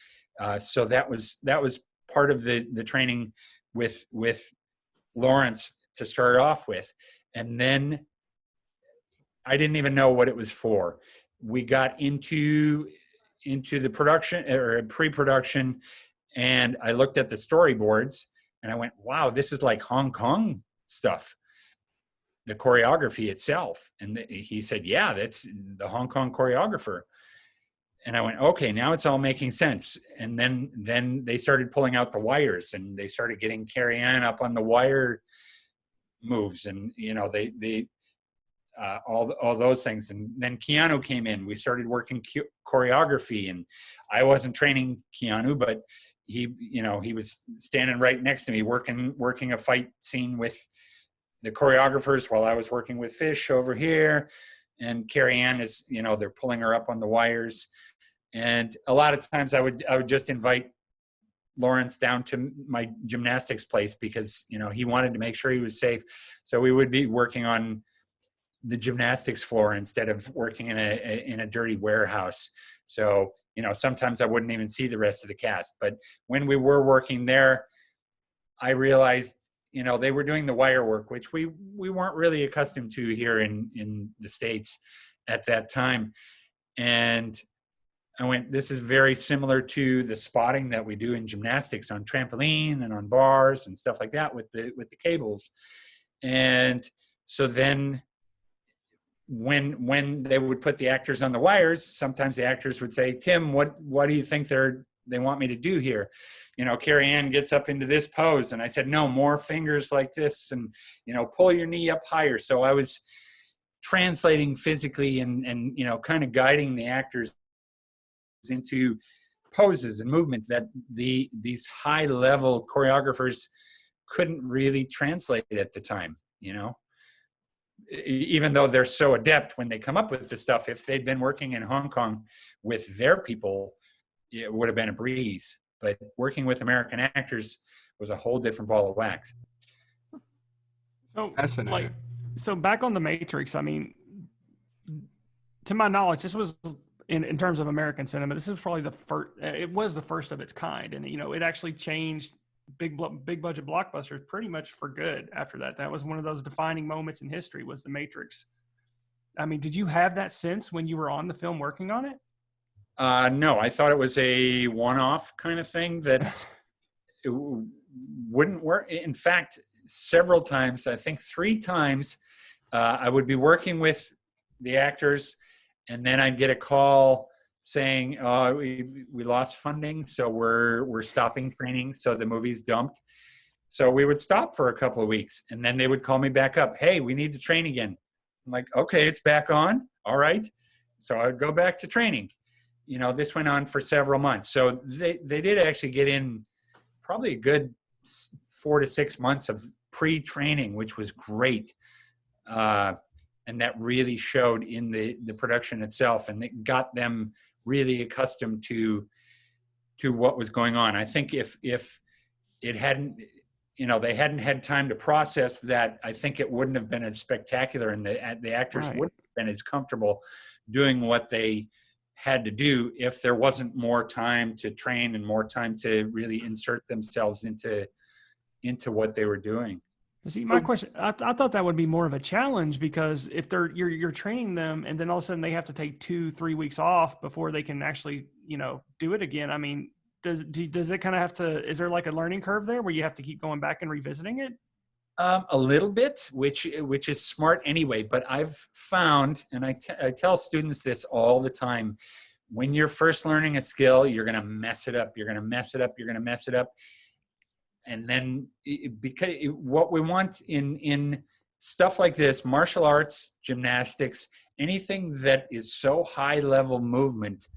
So that was part of the training with Lawrence to start off with. And then I didn't even know what it was for. We got into the production or pre-production, and I looked at the storyboards and I went, wow, this is like Hong Kong stuff, the choreography itself. And he said, yeah, that's the Hong Kong choreographer. And I went, okay, now it's all making sense. And then they started pulling out the wires, and they started getting Carrie Ann up on the wire moves, and they all those things. And then Keanu came in. We started working choreography, and I wasn't training Keanu, but he was standing right next to me working a fight scene with the choreographers while I was working with Fish over here. And Carrie Ann is, they're pulling her up on the wires. And a lot of times I would just invite Lawrence down to my gymnastics place because, you know, he wanted to make sure he was safe. So we would be working on the gymnastics floor instead of working in a dirty warehouse. So, you know, sometimes I wouldn't even see the rest of the cast. But when we were working there, I realized, you know, they were doing the wire work, which we weren't really accustomed to here in the States at that time. And I went, this is very similar to the spotting that we do in gymnastics on trampoline and on bars and stuff like that with the cables. And so then when they would put the actors on the wires, sometimes the actors would say, Tim, what do you think they want me to do here? You know, Carrie Ann gets up into this pose. And I said, no, more fingers like this, and, you know, pull your knee up higher. So I was translating physically and you know, kind of guiding the actors into poses and movements that these high level choreographers couldn't really translate at the time, you know, even though they're so adept when they come up with the stuff. If they'd been working in Hong Kong with their people, it would have been a breeze. But working with American actors was a whole different ball of wax. So, so back on The Matrix, I mean, to my knowledge, this was in terms of American cinema, this is probably the first. It was the first of its kind, and you know, it actually changed big budget blockbusters pretty much for good after that. That was one of those defining moments in history, was The Matrix. I mean, did you have that sense when you were on the film working on it? No, I thought it was a one-off kind of thing that it wouldn't work. In fact, several times, I think 3 times, I would be working with the actors, and then I'd get a call saying, we lost funding, so we're stopping training, so the movie's dumped. So we would stop for a couple of weeks, and then they would call me back up. Hey, we need to train again. I'm like, okay, it's back on. All right. So I would go back to training. You know, this went on for several months. So they did actually get in probably a good 4 to 6 months of pre-training, which was great. And that really showed in the production itself, and it got them really accustomed to what was going on. I think if it hadn't, you know, they hadn't had time to process that, I think it wouldn't have been as spectacular, and the actors Right. wouldn't have been as comfortable doing what they had to do if there wasn't more time to train and more time to really insert themselves into what they were doing. See, my question, I thought that would be more of a challenge, because if you're training them and then all of a sudden they have to take 2-3 weeks off before they can actually, you know, do it again. I mean, does it kind of have to, is there like a learning curve there where you have to keep going back and revisiting it? A little bit, which is smart anyway. But I've found, and I tell students this all the time, when you're first learning a skill, you're going to mess it up. You're going to mess it up. You're going to mess it up. And then because what we want in stuff like this, martial arts, gymnastics, anything that is so high level movement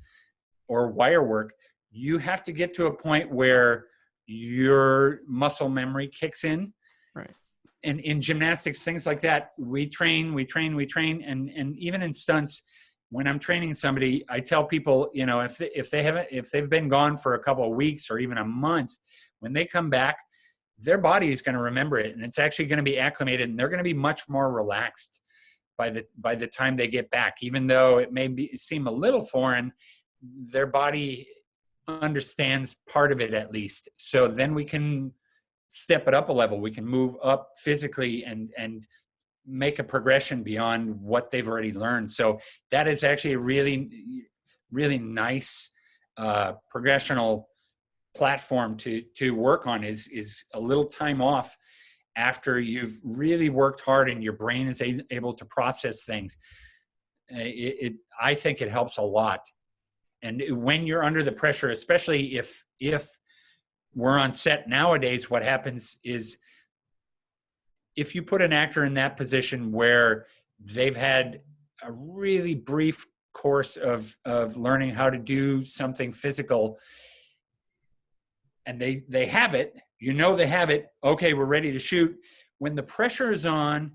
or wire work, you have to get to a point where your muscle memory kicks in. Right. And in gymnastics, things like that, we train. And even in stunts, when I'm training somebody, I tell people, you know, if they've been gone for a couple of weeks or even a month, when they come back, their body is going to remember it, and it's actually going to be acclimated, and they're going to be much more relaxed by the time they get back. Even though it may seem a little foreign, their body understands part of it at least. So then we can step it up a level. We can move up physically and make a progression beyond what they've already learned. So that is actually a really, really nice progressional platform to work on, is a little time off after you've really worked hard and your brain is able to process things. I think it helps a lot. And when you're under the pressure, especially if we're on set nowadays, what happens is if you put an actor in that position where they've had a really brief course of learning how to do something physical, and they have it, you know, they have it, okay, we're ready to shoot. When the pressure is on,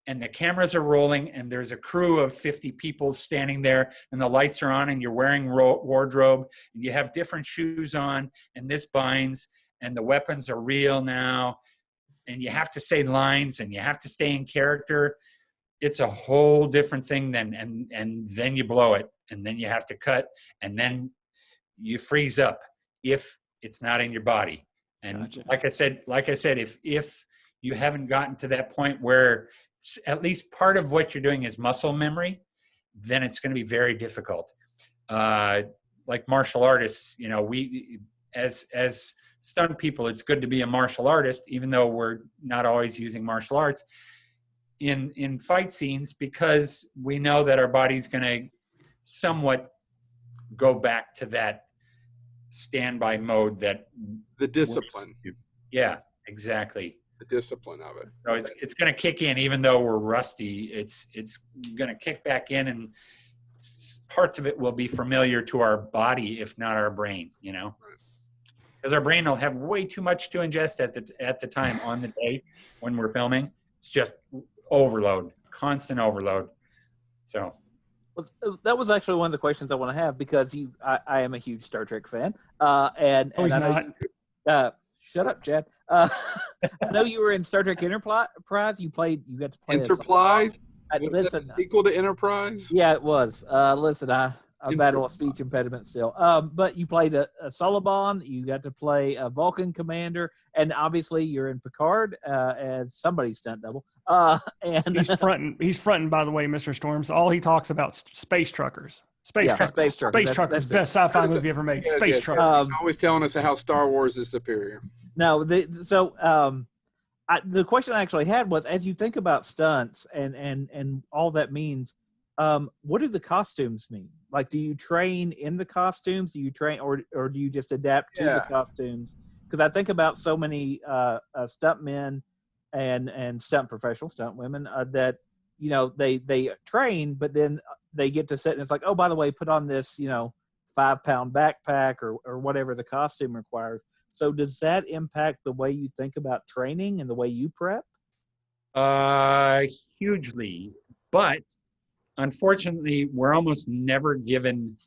and the cameras are rolling and there's a crew of 50 people standing there and the lights are on and you're wearing wardrobe and you have different shoes on and this binds and the weapons are real now and you have to say lines and you have to stay in character. It's a whole different thing then, and then you blow it and then you have to cut and then you freeze up if it's not in your body. And Gotcha. like I said, if you haven't gotten to that point where at least part of what you're doing is muscle memory, then it's going to be very difficult. Like martial artists, you know, we as stunt people, it's good to be a martial artist, even though we're not always using martial arts in fight scenes, because we know that our body's going to somewhat go back to that standby mode that The discipline. yeah, exactly. The discipline of it. So it's going to kick in, even though we're rusty. It's going to kick back in, and parts of it will be familiar to our body, if not our brain. You know, because our brain will have way too much to ingest at the time on the day when we're filming. It's just overload, constant overload. So. Well, that was actually one of the questions I want to have, because I am a huge Star Trek fan, and he's I know not. Shut up, Chad. I know you were in Star Trek Enterprise. You got to play Enterprise? Listen, Equal to Enterprise? yeah, it was. Listen, I battle a speech impediment still. But you played a Solomon. You got to play a Vulcan commander, and obviously you're in Picard as somebody's stunt double. And He's fronting, by the way, Mr. Storms. All he talks about space truckers. Space truckers. Space truckers. Best sci-fi movie ever made. Yes, Space yes, truckers. He's always telling us how Star Wars is superior. No, the question I actually had was, as you think about stunts and all that means, what do the costumes mean? Like, do you train in the costumes? Do you train, or do you just adapt to the costumes? Because I think about so many stunt men and stunt professional stunt women that, you know, they train, but then they get to set and it's like, oh, by the way, put on this, you know, 5-pound backpack or whatever the costume requires. So does that impact the way you think about training and the way you prep? Hugely, but unfortunately, we're almost never given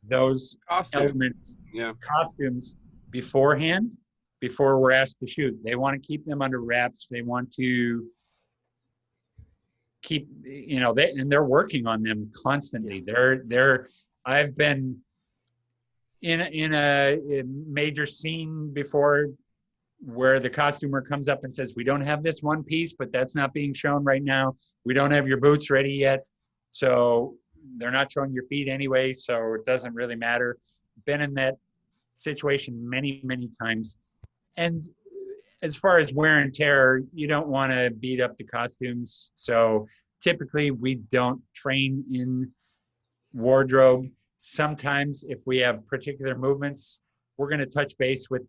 those elements, costumes beforehand, before we're asked to shoot. They want to keep them under wraps. They want to keep, you know, they're working on them constantly. I've been in a major scene before where the costumer comes up and says, we don't have this one piece, but that's not being shown right now. We don't have your boots ready yet. So they're not showing your feet anyway, so it doesn't really matter. Been in that situation many, many times. And as far as wear and tear, you don't want to beat up the costumes. So typically we don't train in wardrobe. Sometimes if we have particular movements, we're going to touch base with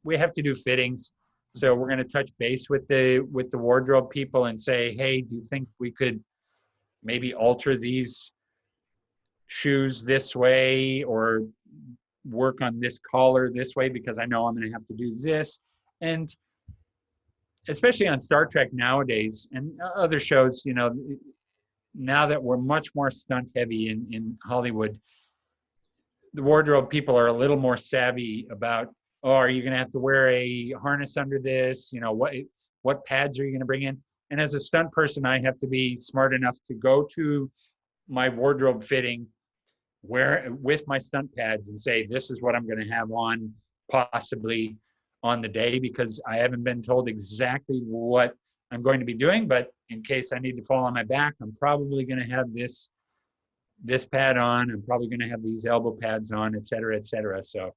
we have to do fittings. So we're going to touch base with the wardrobe people and say, hey, do you think we could maybe alter these shoes this way or work on this collar this way, because I know I'm going to have to do this. And especially on Star Trek nowadays and other shows, you know, now that we're much more stunt heavy in Hollywood, the wardrobe people are a little more savvy about, oh, are you going to have to wear a harness under this? You know, what pads are you going to bring in? And as a stunt person, I have to be smart enough to go to my wardrobe fitting with my stunt pads and say, this is what I'm going to have on possibly on the day, because I haven't been told exactly what I'm going to be doing, but in case I need to fall on my back, I'm probably going to have this pad on. I'm probably going to have these elbow pads on, et cetera, et cetera. So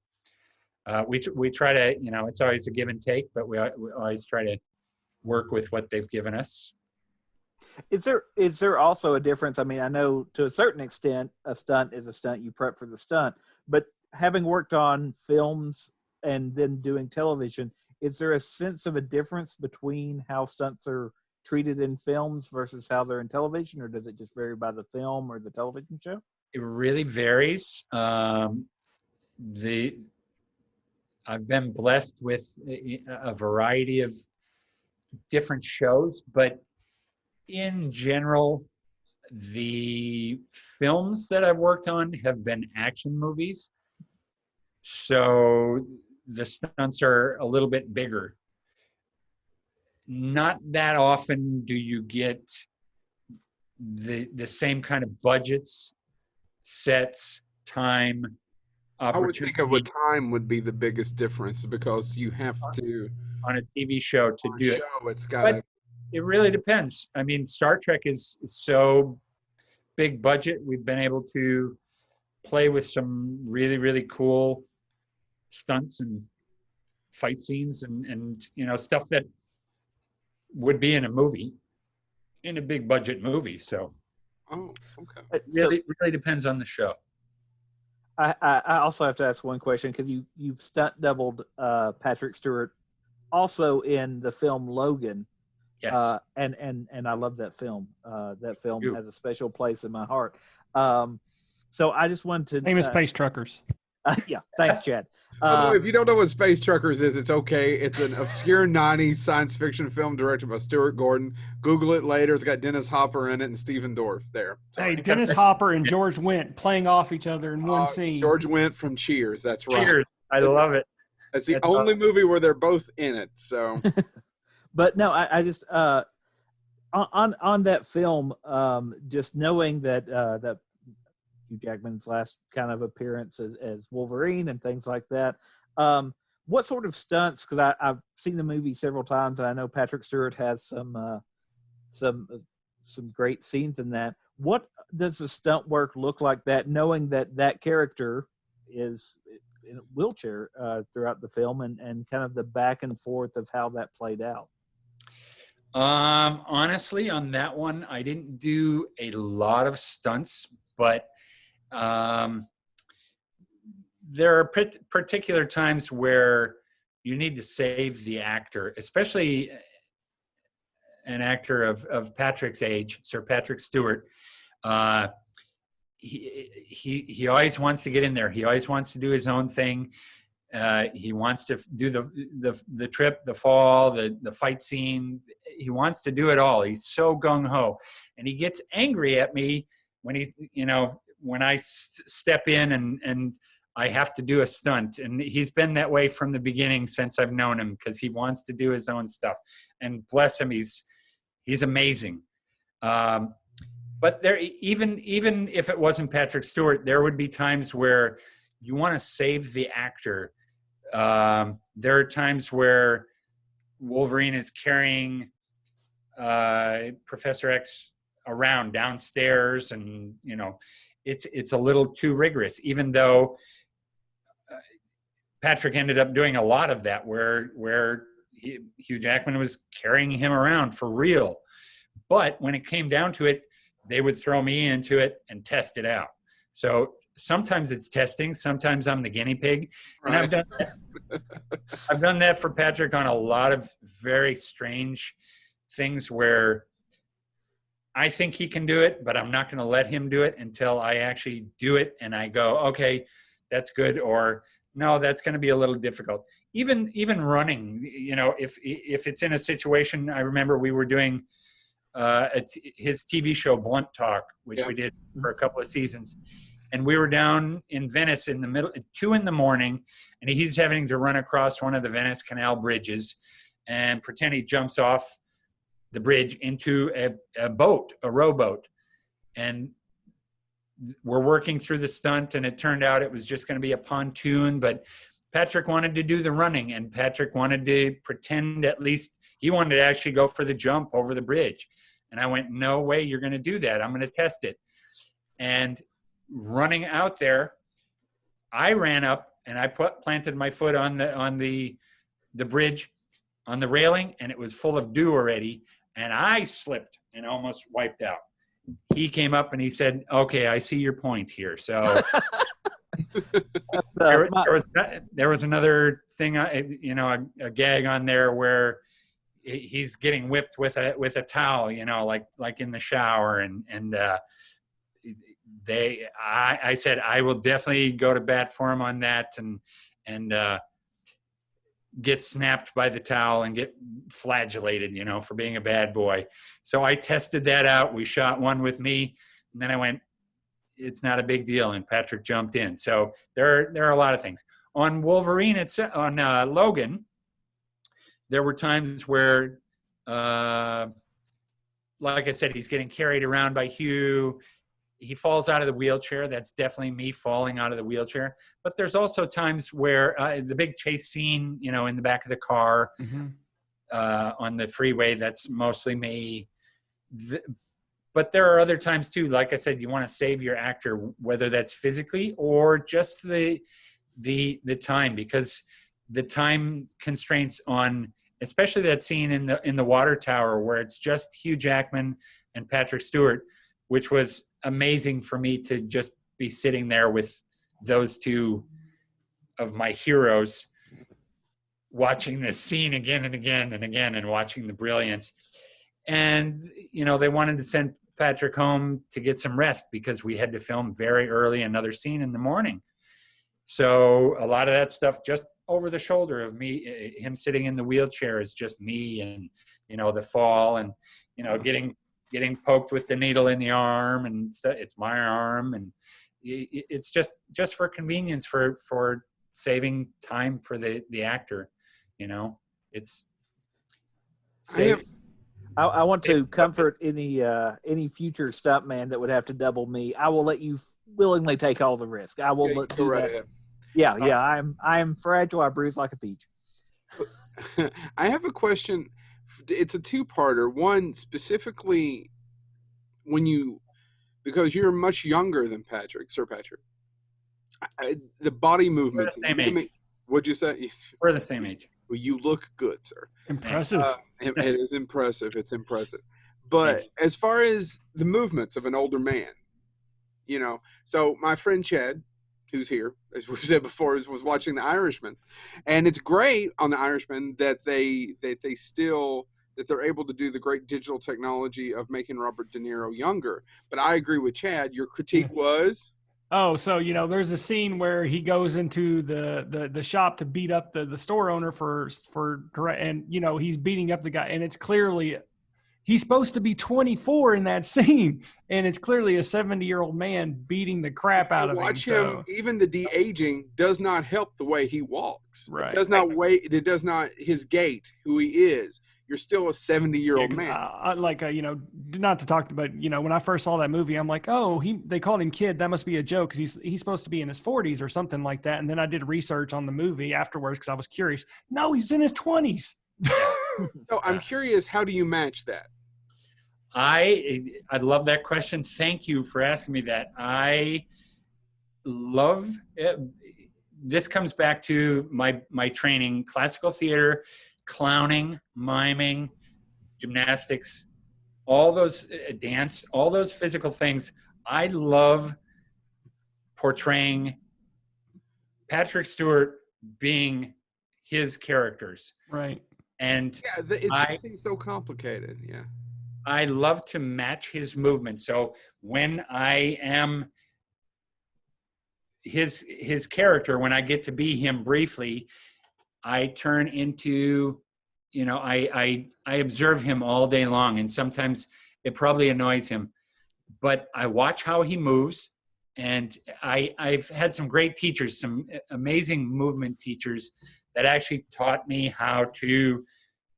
we try to, you know, it's always a give and take, but we always try to work with what they've given us. Is there also a difference? I mean, I know to a certain extent a stunt is a stunt. You prep for the stunt, but having worked on films and then doing television, is there a sense of a difference between how stunts are treated in films versus how they're in television, or does it just vary by the film or the television show? It really varies. I've been blessed with a variety of different shows, but In general, the films that I've worked on have been action movies. So the stunts are a little bit bigger. Not that often do you get the same kind of budgets, sets, time, I would think of opportunity what time would be the biggest difference because you have to on a TV show to on a do it. show. It's got But to. it really depends. I mean, Star Trek is so big budget. We've been able to play with some really, really cool stunts and fight scenes and stuff that would be in a movie, in a big budget movie. So Oh, okay. really depends on the show. I also have to ask one question because you've stunt doubled Patrick Stewart also in the film Logan. Yes. And I love that film. That film You. has a special place in my heart. So I just wanted to Famous Space Truckers. yeah, thanks, Chad. By the way, if you don't know what Space Truckers is, it's okay. It's an obscure 90s science fiction film directed by Stuart Gordon. Google it later. It's got Dennis Hopper in it and Stephen Dorff there. Hey, Dennis Hopper and George Wendt playing off each other in one scene. George Wendt from Cheers. That's right. Cheers. I love it. That's the That's only movie where they're both in it. So, But no, I just on that film, just knowing that that Hugh Jackman's last kind of appearance as Wolverine and things like that. What sort of stunts? Because I've seen the movie several times, and I know Patrick Stewart has some great scenes in that. What does the stunt work look like? That knowing that character is in a wheelchair throughout the film, and kind of the back and forth of how that played out. Honestly, on that one, I didn't do a lot of stunts, but there are particular times where you need to save the actor, especially an actor of Patrick's age, Sir Patrick Stewart. He always wants to get in there. He always wants to do his own thing. He wants to do the trip, the fall, the fight scene. He wants to do it all. He's so gung ho, and he gets angry at me when I step in and I have to do a stunt. And he's been that way from the beginning since I've known him, because he wants to do his own stuff. And bless him, he's amazing. But there, even if it wasn't Patrick Stewart, there would be times where you want to save the actor. There are times where Wolverine is carrying Professor X around downstairs, and it's a little too rigorous, even though Patrick ended up doing a lot of that where Hugh Jackman was carrying him around for real. But when it came down to it, they would throw me into it and test it out. So sometimes it's testing, sometimes I'm the guinea pig. And right. I've done that for Patrick on a lot of very strange things where I think he can do it, but I'm not going to let him do it until I actually do it. And I go, okay, that's good. Or no, that's going to be a little difficult. Even running, if it's in a situation, I remember we were doing his TV show Blunt Talk, which we did for a couple of seasons. And we were down in Venice in the middle at 2 a.m, and he's having to run across one of the Venice Canal bridges and pretend he jumps off the bridge into a boat, a rowboat. And we're working through the stunt, and it turned out it was just going to be a pontoon, but Patrick wanted to do the running, and Patrick wanted to pretend, at least he wanted to actually go for the jump over the bridge. And I went, no way you're going to do that. I'm going to test it. And running out there, I ran up and I planted my foot on the bridge, on the railing, and it was full of dew already. And I slipped and almost wiped out. He came up and he said, okay, I see your point here. So there was another thing, a gag on there where he's getting whipped with a towel, like in the shower. And I said, I will definitely go to bat for him on that. And get snapped by the towel and get flagellated, you know, for being a bad boy. So I tested that out. We shot one with me, and then I went, it's not a big deal, and Patrick jumped in. So there are a lot of things. On Wolverine, on Logan, there were times where, like I said, he's getting carried around by Hugh. He falls out of the wheelchair. That's definitely me falling out of the wheelchair. But there's also times where the big chase scene, you know, in the back of the car, on the freeway, that's mostly me. But there are other times too, like I said, you want to save your actor, whether that's physically or just the time, because the time constraints on, especially that scene in the water tower where it's just Hugh Jackman and Patrick Stewart, which was amazing for me to just be sitting there with those two of my heroes, watching this scene again and again and again, and watching the brilliance. And, you know, they wanted to send Patrick home to get some rest because we had to film very early another scene in the morning. So a lot of that stuff just over the shoulder of me, him sitting in the wheelchair is just me, and, you know, the fall, and, you know, getting poked with the needle in the arm, and it's my arm, and it's just for convenience, for saving time for the actor, you know. It's I want to comfort any future stuntman that would have to double me. I will let you willingly take all the risk. I will do that. Ahead. Yeah. I'm fragile. I bruise like a peach. I have a question. It's a two-parter. One, specifically, because you're much younger than Patrick, Sir Patrick. The body movements. We're the same age. What'd you say? We're the same age. Well, you look good, sir. Impressive. It is impressive. It's impressive. But as far as the movements of an older man, you know, so my friend Chad, who's here, as we said before, was watching The Irishman, and it's great on The Irishman that they're able to do the great digital technology of making Robert De Niro younger. But I agree with Chad. Your critique was. Oh, so, you know, there's a scene where he goes into the shop to beat up the store owner and, you know, he's beating up the guy, and it's clearly, he's supposed to be 24 in that scene, and it's clearly a 70-year-old man beating the crap out of him. Watch him. Even the de-aging does not help the way he walks. Right. It does not his gait, who he is. You're still a 70-year-old man. You know, not to talk about, you know, when I first saw that movie, I'm like, oh, they called him kid. That must be a joke because he's supposed to be in his 40s or something like that. And then I did research on the movie afterwards because I was curious. No, he's in his 20s. So I'm curious, how do you match that? I love that question. Thank you for asking me that. I love it. This comes back to my training, classical theater, clowning, miming, gymnastics, all those dance, all those physical things. I love portraying Patrick Stewart being his characters. Right. And it seems so complicated. Yeah. I love to match his movement. So when I am his character, when I get to be him briefly, I turn into, you know, I observe him all day long, and sometimes it probably annoys him, but I watch how he moves, and I've had some great teachers, some amazing movement teachers that actually taught me how to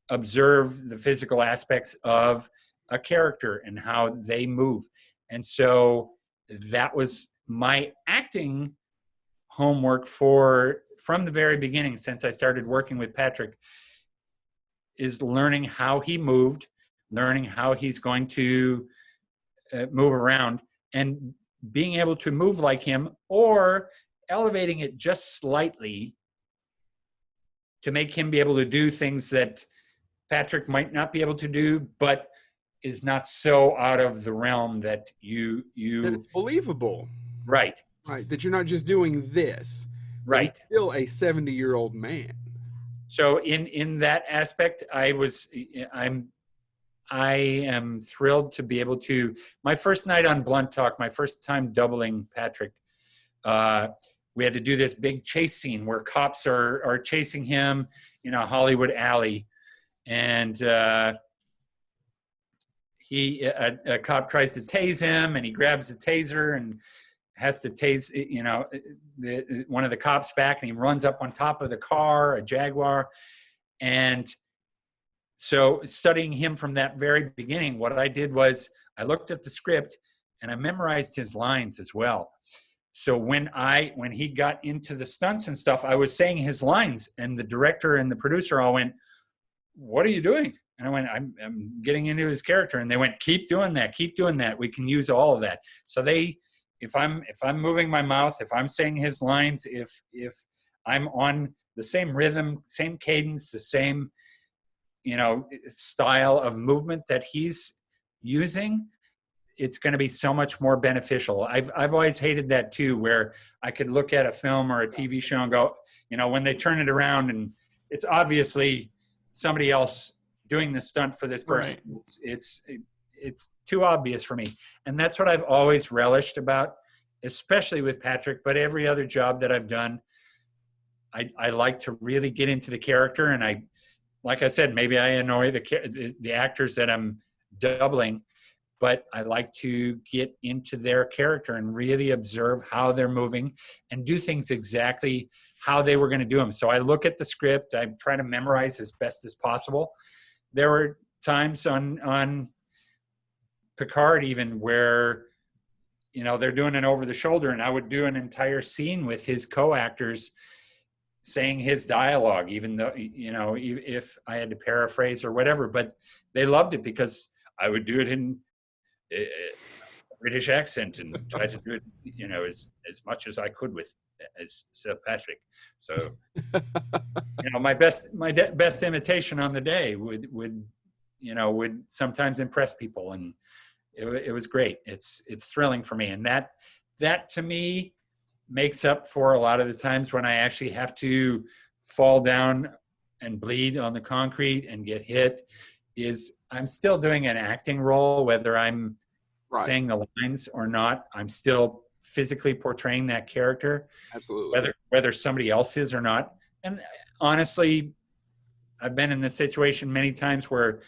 observe the physical aspects of a character and how they move. And so that was my acting homework from the very beginning, since I started working with Patrick, is learning how he moved, learning how he's going to move around, and being able to move like him, or elevating it just slightly to make him be able to do things that Patrick might not be able to do, but is not so out of the realm that that it's believable. Right. Right. That you're not just doing this. Right. Still a 70-year-old man. So in that aspect, I am thrilled to be able to, my first night on Blunt Talk, my first time doubling Patrick, we had to do this big chase scene where cops are chasing him in a Hollywood alley. And a cop tries to tase him, and he grabs the taser and has to tase, one of the cops back, and he runs up on top of the car, a Jaguar. And so studying him from that very beginning, what I did was I looked at the script and I memorized his lines as well. So when he got into the stunts and stuff, I was saying his lines, and the director and the producer all went, "What are you doing?" And I went, I'm getting into his character. And they went, keep doing that. We can use all of that. So if I'm moving my mouth, if I'm saying his lines, if I'm on the same rhythm, same cadence, the same, style of movement that he's using, it's going to be so much more beneficial. I've always hated that too, where I could look at a film or a TV show and go, when they turn it around and it's obviously somebody else doing the stunt for this person. Right. It's too obvious for me. And that's what I've always relished about, especially with Patrick, but every other job that I've done, I like to really get into the character. And like I said, maybe I annoy the actors that I'm doubling, but I like to get into their character and really observe how they're moving and do things exactly how they were going to do them. So I look at the script, I try to memorize as best as possible. There were times on Picard even where, they're doing an over the shoulder, and I would do an entire scene with his co-actors saying his dialogue, even though, if I had to paraphrase or whatever, but they loved it because I would do it in a British accent and try to do it, as much as I could as Sir Patrick. So, my best imitation on the day would sometimes impress people, and it was great. It's thrilling for me, and that to me makes up for a lot of the times when I actually have to fall down and bleed on the concrete and get hit. Is I'm still doing an acting role, whether I'm saying the lines or not. I'm still physically portraying that character. Absolutely. Whether somebody else is or not. And honestly, I've been in this situation many times where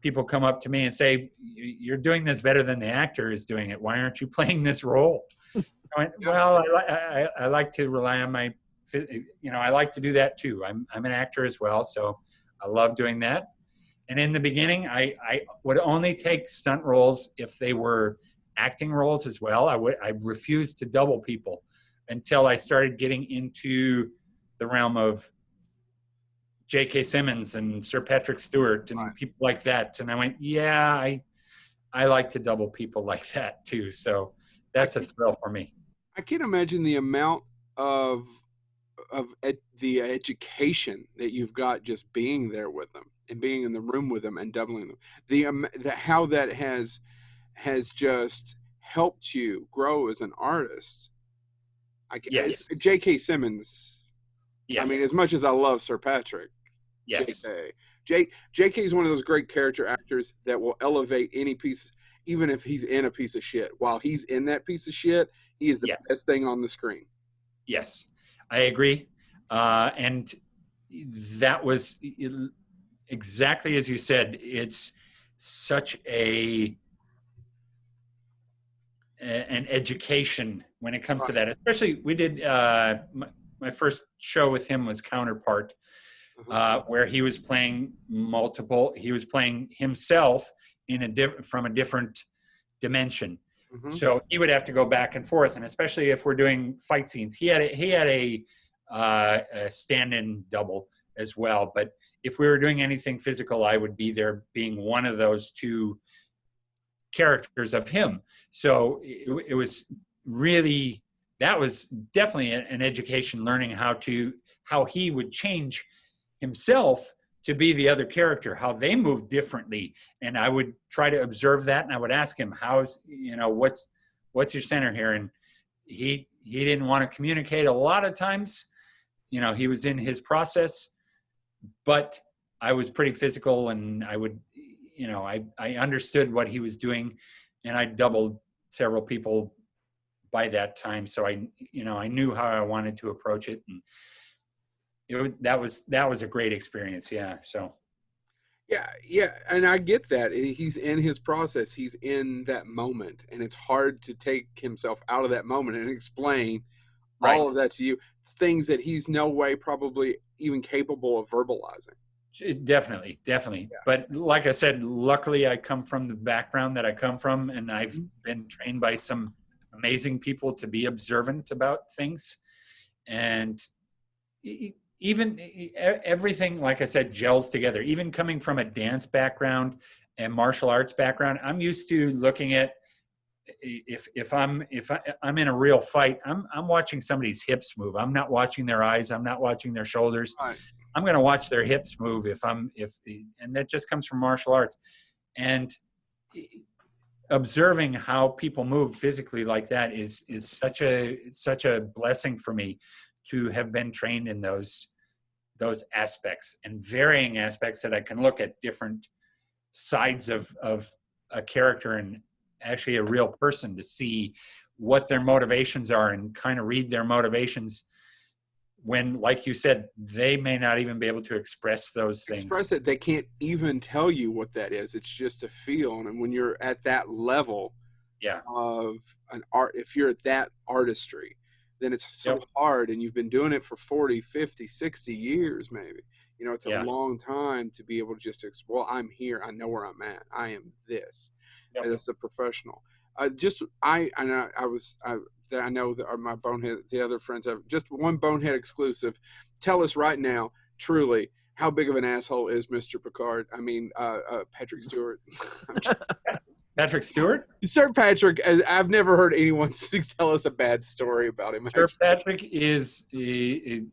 people come up to me and say, "You're doing this better than the actor is doing it. Why aren't you playing this role?" I went, well, I like to rely on my, I like to do that too. I'm an actor as well, so I love doing that. And in the beginning, I would only take stunt roles if they were acting roles as well. I refused to double people until I started getting into the realm of J.K. Simmons and Sir Patrick Stewart and people like that. And I went, I like to double people like that too. So that's a thrill for me. I can't imagine the amount of the education that you've got just being there with them and being in the room with them and doubling them. How that has just helped you grow as an artist. Yes. J.K. Simmons. Yes. I mean, as much as I love Sir Patrick. Yes. J.K. is one of those great character actors that will elevate any piece, even if he's in a piece of shit. While he's in that piece of shit, he is the best thing on the screen. Yes, I agree. And that was exactly as you said. It's such an education when it comes to that. Especially, we did my first show with him was Counterpart, where he was playing He was playing himself from a different dimension. Mm-hmm. So he would have to go back and forth, and especially if we're doing fight scenes, he had a stand-in double as well. But if we were doing anything physical, I would be there, being one of those two characters of him. So it was really, that was definitely an education, learning how he would change himself to be the other character, how they move differently. And I would try to observe that, and I would ask him, what's your center here? And he didn't want to communicate a lot of times. He was in his process, but I was pretty physical, and I would, I understood what he was doing, and I doubled several people by that time. So I knew how I wanted to approach it, and that was a great experience. Yeah. So. Yeah, and I get that. He's in his process. He's in that moment, and it's hard to take himself out of that moment and explain all of that to you, things that he's no way probably even capable of verbalizing. Definitely. Yeah. But like I said, luckily I come from the background that I come from, and I've been trained by some amazing people to be observant about things. And even everything, like I said, gels together. Even coming from a dance background and martial arts background, I'm used to looking at, if I'm in a real fight, I'm watching somebody's hips move. I'm not watching their eyes. I'm not watching their shoulders. Right. I'm going to watch their hips move and that just comes from martial arts. And observing how people move physically like that is such a blessing for me to have been trained in those aspects and varying aspects, that I can look at different sides of a character and actually a real person to see what their motivations are and kind of read their motivations when, like you said, they may not even be able to express those things. Express it. They can't even tell you what that is. It's just a feel. And when you're at that level of an art, if you're at that artistry, then it's so hard, and you've been doing it for 40, 50, 60 years maybe. It's a long time to be able to just well, I'm here. I know where I'm at. I am this. As a professional. I know that my bonehead, the other friends have just one bonehead exclusive. Tell us right now, truly, how big of an asshole is Mr. Picard? I mean, Patrick Stewart. Patrick Stewart? Sir Patrick, I've never heard anyone tell us a bad story about him. Sir Patrick is a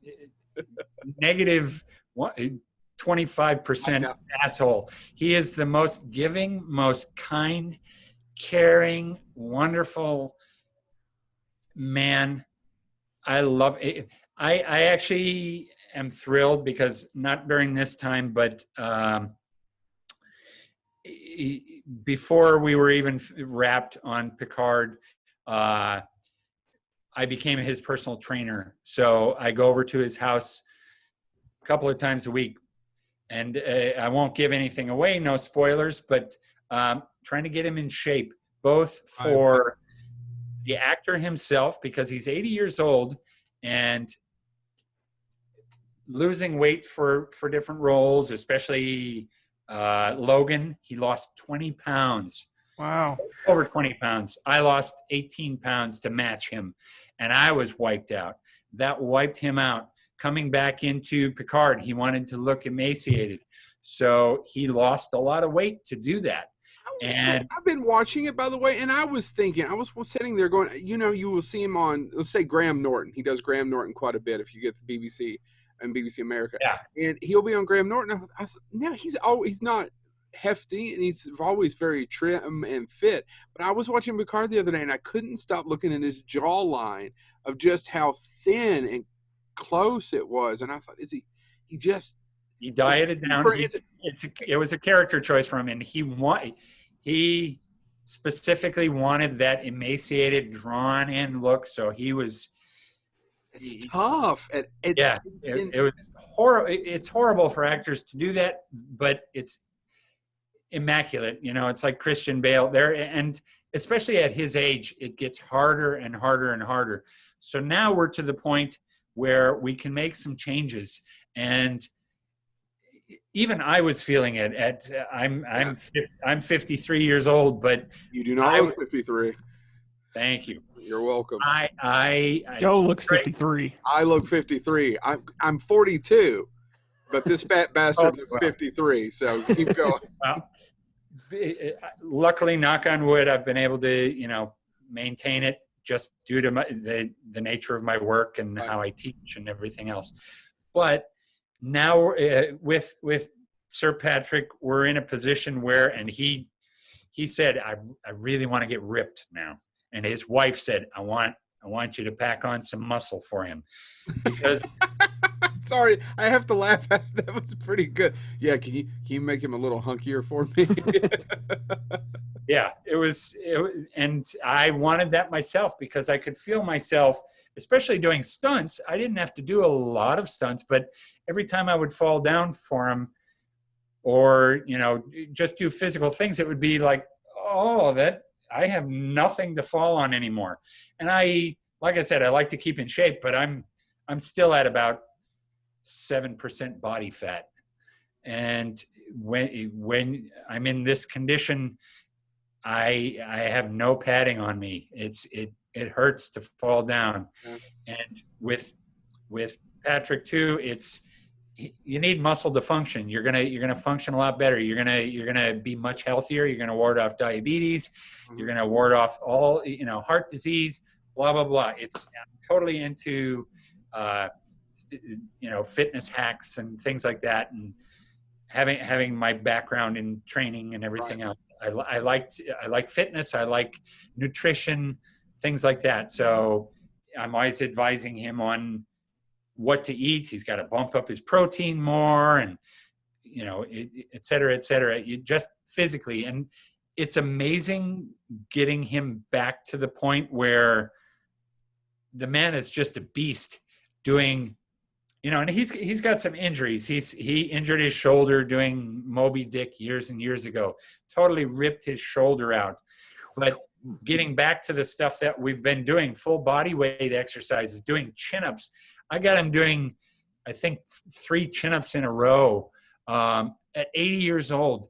negative 25% asshole. He is the most giving, most kind, caring, wonderful man. I love it. I actually am thrilled because not during this time, but before we were even wrapped on Picard, I became his personal trainer. So I go over to his house a couple of times a week, and I won't give anything away, no spoilers, but trying to get him in shape, both for the actor himself, because he's 80 years old and losing weight for different roles, especially Logan. He lost 20 pounds. Wow. Over 20 pounds. I lost 18 pounds to match him, and I was wiped out. That wiped him out. Coming back into Picard, he wanted to look emaciated. So he lost a lot of weight to do that. And I've been watching it, by the way, and I was thinking, I was sitting there going, you will see him on, let's say, Graham Norton. He does Graham Norton quite a bit if you get the BBC and BBC America. Yeah. And he'll be on Graham Norton. I thought, no, he's not hefty, and he's always very trim and fit. But I was watching Picard the other day, and I couldn't stop looking at his jawline of just how thin and close it was. And I thought, he dieted down. It was a character choice for him, and he specifically wanted that emaciated, drawn-in look. So he was. It's tough. It was horrible. It's horrible for actors to do that, but it's immaculate. It's like Christian Bale there, and especially at his age, it gets harder and harder and harder. So now we're to the point where we can make some changes, and even I was feeling it. I'm 53 years old, but you do not look 53. Thank you. You're welcome. Joe looks 53. I look 53. I'm 42, but this fat bastard looks 53. So keep going. Well, luckily, knock on wood, I've been able to maintain it just due to the nature of my work and how I teach and everything else. But now with Sir Patrick, we're in a position where, and he said, I really want to get ripped now. And his wife said, I want you to pack on some muscle for him, because Sorry, I have to laugh at that. Was pretty good. Yeah, can you make him a little hunkier for me? Yeah, it was, and I wanted that myself because I could feel myself, especially doing stunts. I didn't have to do a lot of stunts, but every time I would fall down for him or, just do physical things, it would be like, oh, that I have nothing to fall on anymore. And like I said, I like to keep in shape, but I'm still at about 7% body fat. And when I'm in this condition, I have no padding on me. It hurts to fall down. Yeah. And with Patrick too, you need muscle to function. You're gonna function a lot better. You're gonna be much healthier. You're gonna ward off diabetes. Mm-hmm. You're gonna ward off all heart disease. Blah blah blah. I'm totally into fitness hacks and things like that, and having my background in training and everything else. I like fitness. I like nutrition, things like that. So I'm always advising him on what to eat. He's got to bump up his protein more, and et cetera, et cetera. You just physically, and it's amazing getting him back to the point where the man is just a beast doing. And he's got some injuries. He injured his shoulder doing Moby Dick years and years ago. Totally ripped his shoulder out. But getting back to the stuff that we've been doing, full body weight exercises, doing chin-ups. I got him doing, I think, 3 chin-ups in a row at 80 years old.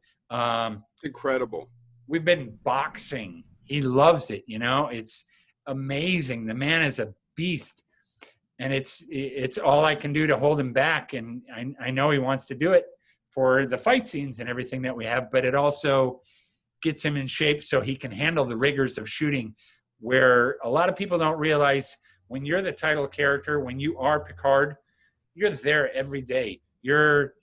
Incredible. We've been boxing. He loves it. It's amazing. The man is a beast. And it's all I can do to hold him back. And I know he wants to do it for the fight scenes and everything that we have, but it also gets him in shape so he can handle the rigors of shooting, where a lot of people don't realize when you're the title character, when you are Picard, you're there every day. You're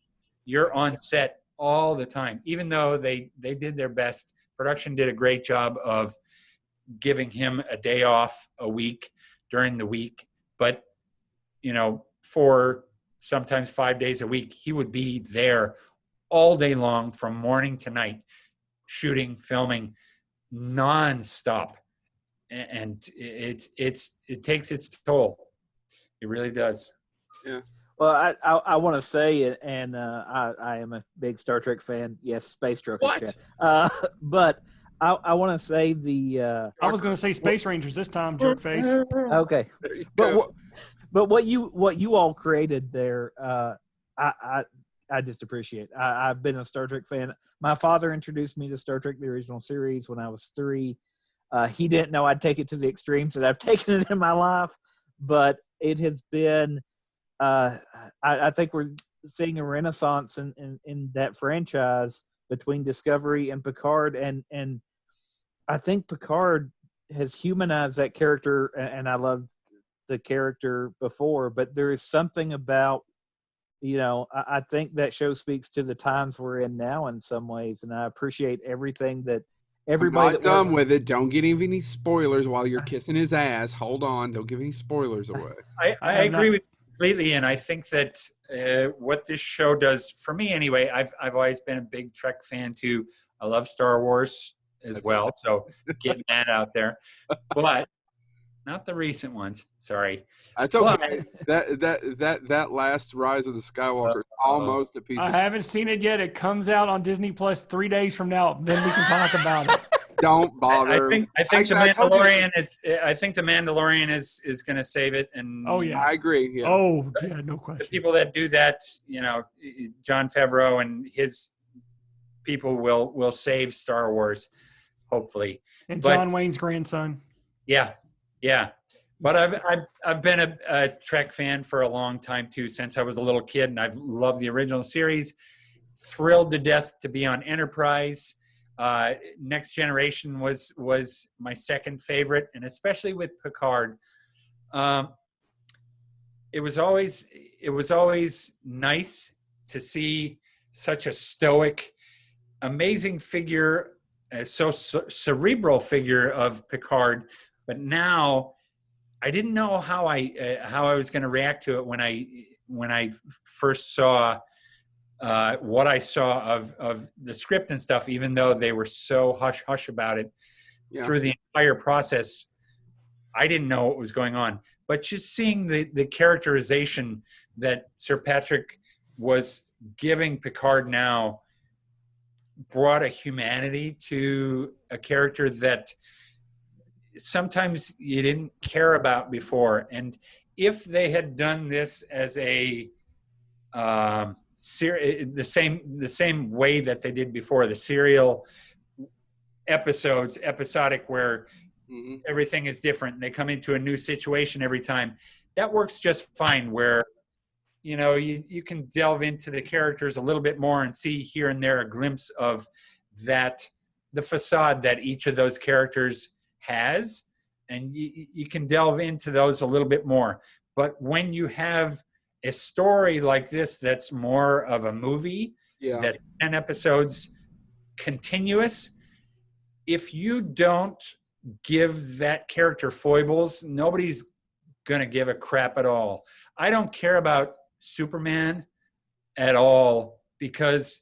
on set all the time. Even though they did their best, production did a great job of giving him a day off a week during the week. But for sometimes 5 days a week, he would be there all day long from morning to night, shooting, filming, nonstop. And it takes its toll. It really does. Yeah. Well, I want to say, and I am a big Star Trek fan. Yes, Space Truckers. But I want to say I was going to say Space Rangers this time, jerk face. Okay, but what you all created there, I just appreciate. I've been a Star Trek fan. My father introduced me to Star Trek the original series when I was 3. He didn't know I'd take it to the extremes that I've taken it in my life, but it has been. I think we're seeing a renaissance in that franchise between Discovery and Picard, and I think Picard has humanized that character, and I loved the character before, but there is something about, I think that show speaks to the times we're in now in some ways, and I appreciate everything that everybody. I'm not done with it. Don't get any spoilers while you're kissing his ass. Hold on. Don't give any spoilers away. I agree with you completely, and I think that what this show does, for me anyway, I've always been a big Trek fan too. I love Star Wars as well, so getting that out there, but not the recent ones. Sorry, that's okay. That last Rise of the Skywalker is almost a piece. I haven't seen it yet. It comes out on Disney Plus 3 days from now. Then we can talk about it. Don't bother. I think the Mandalorian is. I think the Mandalorian is going to save it. And oh yeah, I agree. Yeah. Oh yeah, no question. The people that do that, Jon Favreau and his people will save Star Wars, hopefully. And John Wayne's grandson. Yeah. But I've been a Trek fan for a long time too, since I was a little kid, and I've loved the original series. Thrilled to death to be on Enterprise. Next Generation was my second favorite, and especially with Picard. It was always nice to see such a stoic, amazing figure, so cerebral figure of Picard. But now, I didn't know how I was going to react to it when I when I first saw what I saw of the script and stuff, even though they were so hush hush about it through the entire process, I didn't know what was going on. But just seeing the characterization that Sir Patrick was giving Picard now brought a humanity to a character that sometimes you didn't care about before. And if they had done this as a the same way that they did before, the serial episodes, episodic, where everything is different, they come into a new situation every time, that works just fine. Where you can delve into the characters a little bit more and see here and there a glimpse of the facade that each of those characters has, and you can delve into those a little bit more. But when you have a story like this that's more of a movie, that's 10 episodes continuous, if you don't give that character foibles, nobody's going to give a crap at all. I don't care about Superman at all, because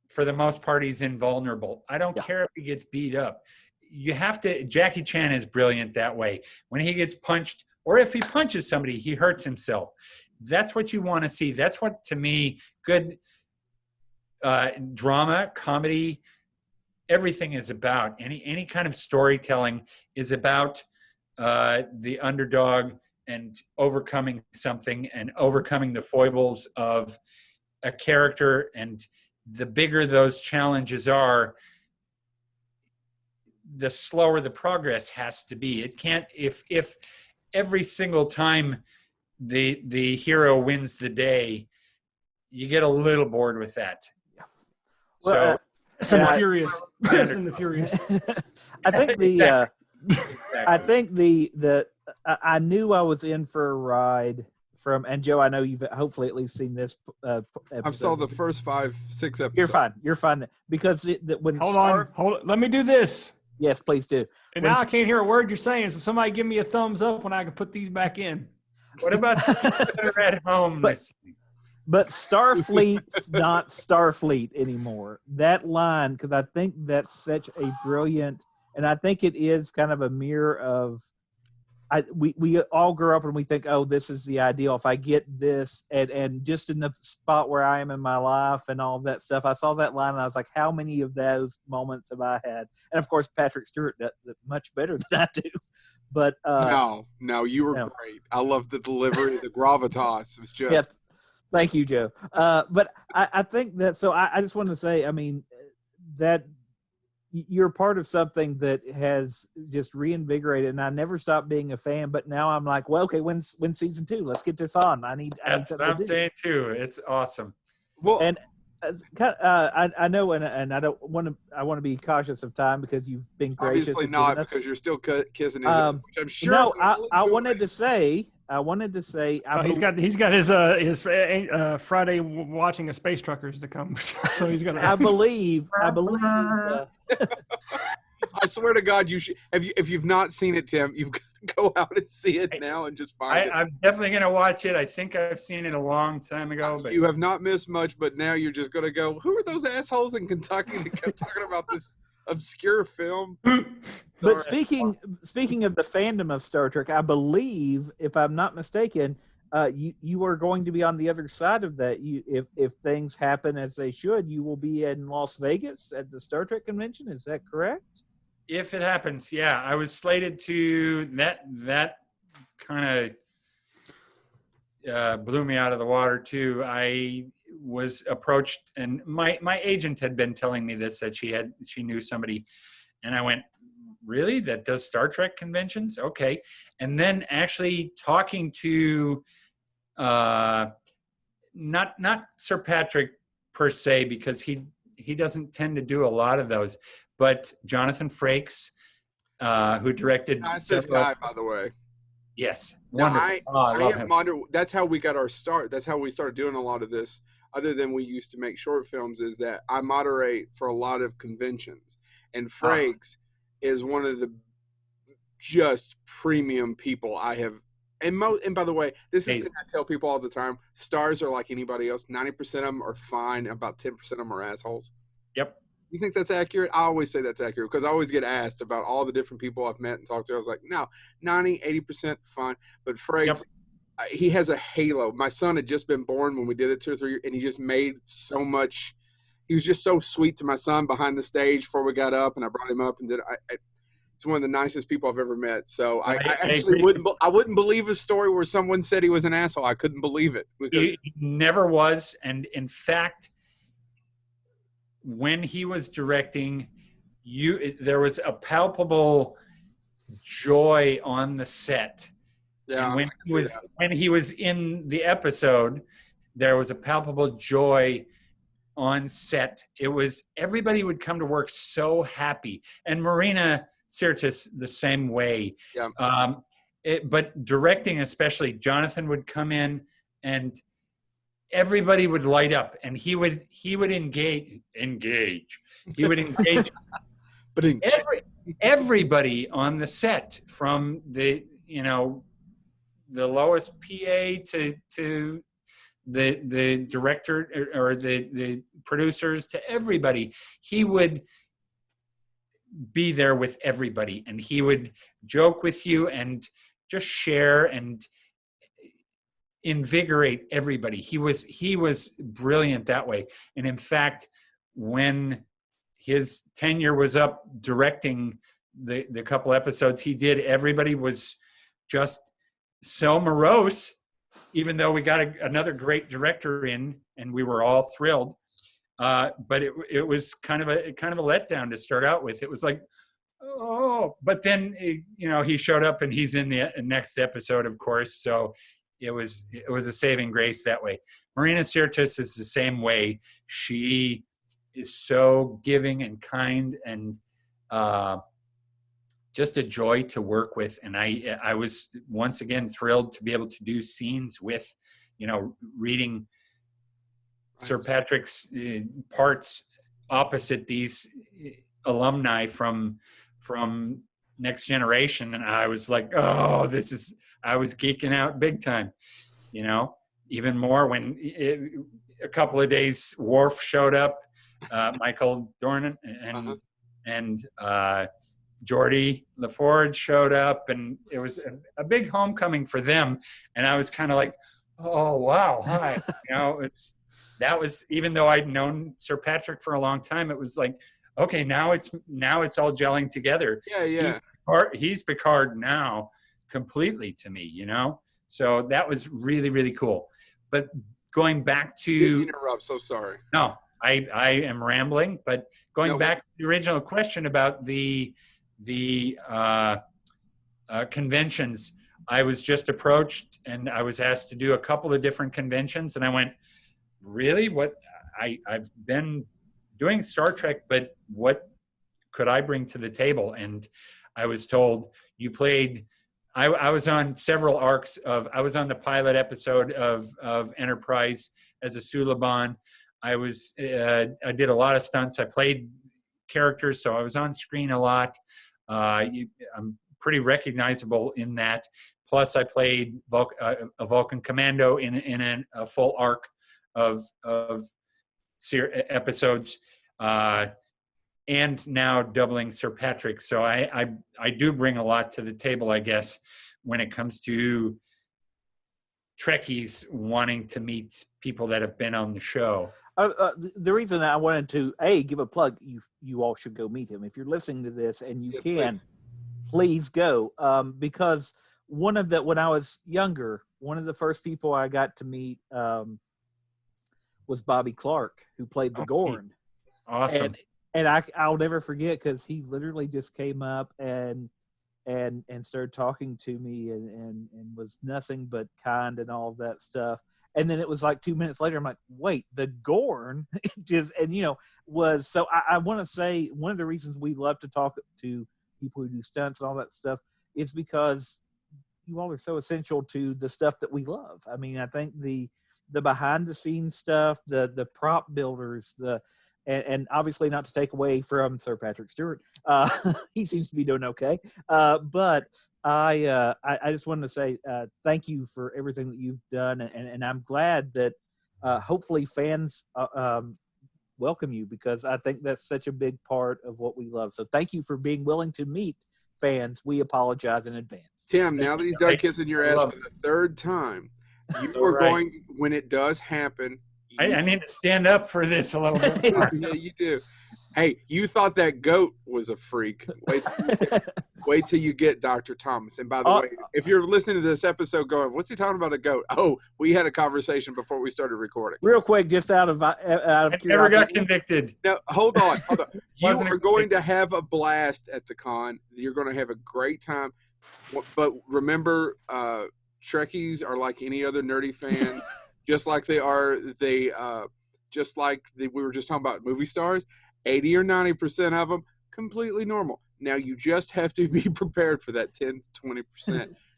for the most part he's invulnerable. I don't care if he gets beat up. You have to, Jackie Chan is brilliant that way. When he gets punched, or if he punches somebody, he hurts himself. That's what you want to see. That's what, to me, good drama, comedy, everything is about. Any kind of storytelling is about the underdog and overcoming something and overcoming the foibles of a character. And the bigger those challenges are, the slower the progress has to be. It can't, if every single time the hero wins the day, you get a little bored with that. Well, Fast and the Furious. Fast and the Furious. I think I knew I was in for a ride from, and Joe, I know you've hopefully at least seen this episode. I saw the first 5-6 episodes. You're fine. Because when hold on. Let me do this. Yes, please do. And now I can't hear a word you're saying, so somebody give me a thumbs up when I can put these back in. What about the at home? But Starfleet's not Starfleet anymore. That line, because I think that's such a brilliant, and I think it is kind of a mirror of, we all grow up and we think, oh, this is the ideal. If I get this, and just in the spot where I am in my life and all of that stuff, I saw that line and I was like, how many of those moments have I had? And of course, Patrick Stewart does it much better than I do. But no, you were great. I love the delivery, the gravitas. It's just. Yeah, thank you, Joe. But I think that, so I just wanted to say, I mean, that you're part of something that has just reinvigorated, and I never stopped being a fan, but now I'm like, well, okay, when's season 2? Let's get this on. I need something to do. I'm saying too. It's awesome. Well, and I know, and I don't want to. I want to be cautious of time because you've been gracious. Obviously not, because you're still kissing his. Which I'm sure. No, I wanted to say. He's got his Friday watching a space truckers to come. So he's gonna. I believe. I swear to God, you should. If you've not seen it, Tim, you've got to go out and see it now and just find it. I'm definitely going to watch it. I think I've seen it a long time ago. But you have not missed much, but now you're just going to go, who are those assholes in Kentucky that kept talking about this obscure film? But speaking of the fandom of Star Trek, I believe, if I'm not mistaken, you are going to be on the other side of that. If things happen as they should, you will be in Las Vegas at the Star Trek convention. Is that correct? If it happens, yeah. I was slated to that kind of blew me out of the water too. I was approached, and my agent had been telling me this, that she knew somebody, and I went, really? That does Star Trek conventions? Okay. And then actually talking to not Sir Patrick per se, because he doesn't tend to do a lot of those, but Jonathan Frakes, who directed. That's this guy, by the way. Yes. Now, wonderful. I love him. That's how we got our start. That's how we started doing a lot of this. Other than we used to make short films, is that I moderate for a lot of conventions, and Frakes is one of the just premium people I have And by the way, this is the thing I tell people all the time. Stars are like anybody else. 90% of them are fine. About 10% of them are assholes. Yep. You think that's accurate? I always say that's accurate because I always get asked about all the different people I've met and talked to. I was like, no, 90, 80% fine. But Frakes, he has a halo. My son had just been born when we did it 2 or 3 years, and he just made so much. He was just so sweet to my son behind the stage before we got up, and I brought him up and did. It's one of the nicest people I've ever met. So I actually wouldn't believe a story where someone said he was an asshole. I couldn't believe it. He never was, and in fact, when he was directing, there was a palpable joy on the set. Yeah, and when he was in the episode, there was a palpable joy on set. It was everybody would come to work so happy, and Marina Sirtis the same way. Yeah. But directing, especially, Jonathan would come in and everybody would light up, and he would engage. He would engage everybody on the set, from the lowest PA to the director or the producers, to everybody. He would be there with everybody, and he would joke with you and just share and invigorate everybody. He was brilliant that way. And in fact, when his tenure was up directing the couple episodes he did, everybody was just so morose, even though we got another great director in, and we were all thrilled. But it was kind of a letdown to start out with. It was like, oh, but then he showed up, and he's in the next episode, of course. So it was a saving grace that way. Marina Sirtis is the same way. She is so giving and kind, and just a joy to work with. And I was once again thrilled to be able to do scenes with, reading Sir Patrick's parts opposite these alumni from Next Generation. And I was like, oh, I was geeking out big time, even more when a couple of days Worf showed up, Michael Dornan and Geordie LaForge showed up, and it was a big homecoming for them. And I was kind of like, oh, wow. Hi. That was, even though I'd known Sir Patrick for a long time, it was like, okay, now it's all gelling together. Yeah. He's Picard now completely to me, So that was really, really cool. But going back to interrupt, so sorry. No, I am rambling, but going back to the original question about the conventions, I was just approached and I was asked to do a couple of different conventions, and I went, really? What? I've been doing Star Trek, but what could I bring to the table? And I was told, you played. I was on several arcs I was on the pilot episode of Enterprise as a Suliban. I did a lot of stunts. I played characters, so I was on screen a lot. I'm pretty recognizable in that. Plus, I played a Vulcan commando in a full arc of episodes, and now doubling Sir Patrick. So I do bring a lot to the table, I guess, when it comes to Trekkies wanting to meet people that have been on the show. The reason I wanted to give a plug, you all should go meet him if you're listening to this, and you can. Please go, because when I was younger, one of the first people I got to meet was Bobby Clark, who played the Gorn. Awesome. And I'll never forget, because he literally just came up and started talking to me and was nothing but kind and all of that stuff. And then it was like 2 minutes later, I'm like, wait, the Gorn was, so I want to say one of the reasons we love to talk to people who do stunts and all that stuff is because you all are so essential to the stuff that we love. I mean, I think the behind the scenes stuff, the prop builders, and obviously not to take away from Sir Patrick Stewart, he seems to be doing okay. But I just wanted to say thank you for everything that you've done, and I'm glad that hopefully fans welcome you, because I think that's such a big part of what we love. So thank you for being willing to meet fans. We apologize in advance. Tim, now that he's done kissing your ass for the third time, you are going to, when it does happen. I need to stand up for this a little bit more. Yeah, you do. Hey, you thought that goat was a freak. Wait till you get Dr. Thomas. And by the way, if you're listening to this episode going, what's he talking about, a goat? Oh, we had a conversation before we started recording. Real quick, just out of curiosity. Never got convicted. Now, hold on. You are going to have a blast at the con. You're going to have a great time. But remember, Trekkies are like any other nerdy fan. Just like we were just talking about movie stars, 80 or 90% of them completely normal. Now you just have to be prepared for that 10 to 20%,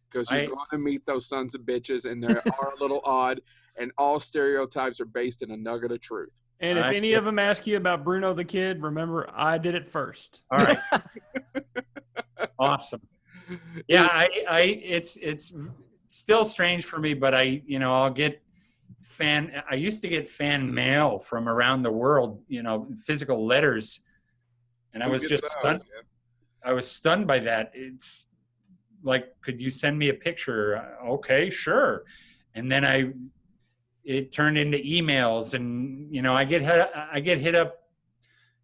because you're going to meet those sons of bitches, and they are a little odd, and all stereotypes are based in a nugget of truth. And if any of them ask you about Bruno the Kid, remember I did it first. All right. Awesome. Yeah, it's still strange for me, but I'll get I used to get fan mail from around the world, physical letters, and I was just stunned. Yeah. I was stunned by that. It's like, could you send me a picture? Okay, sure. And then it turned into emails, and I get hit up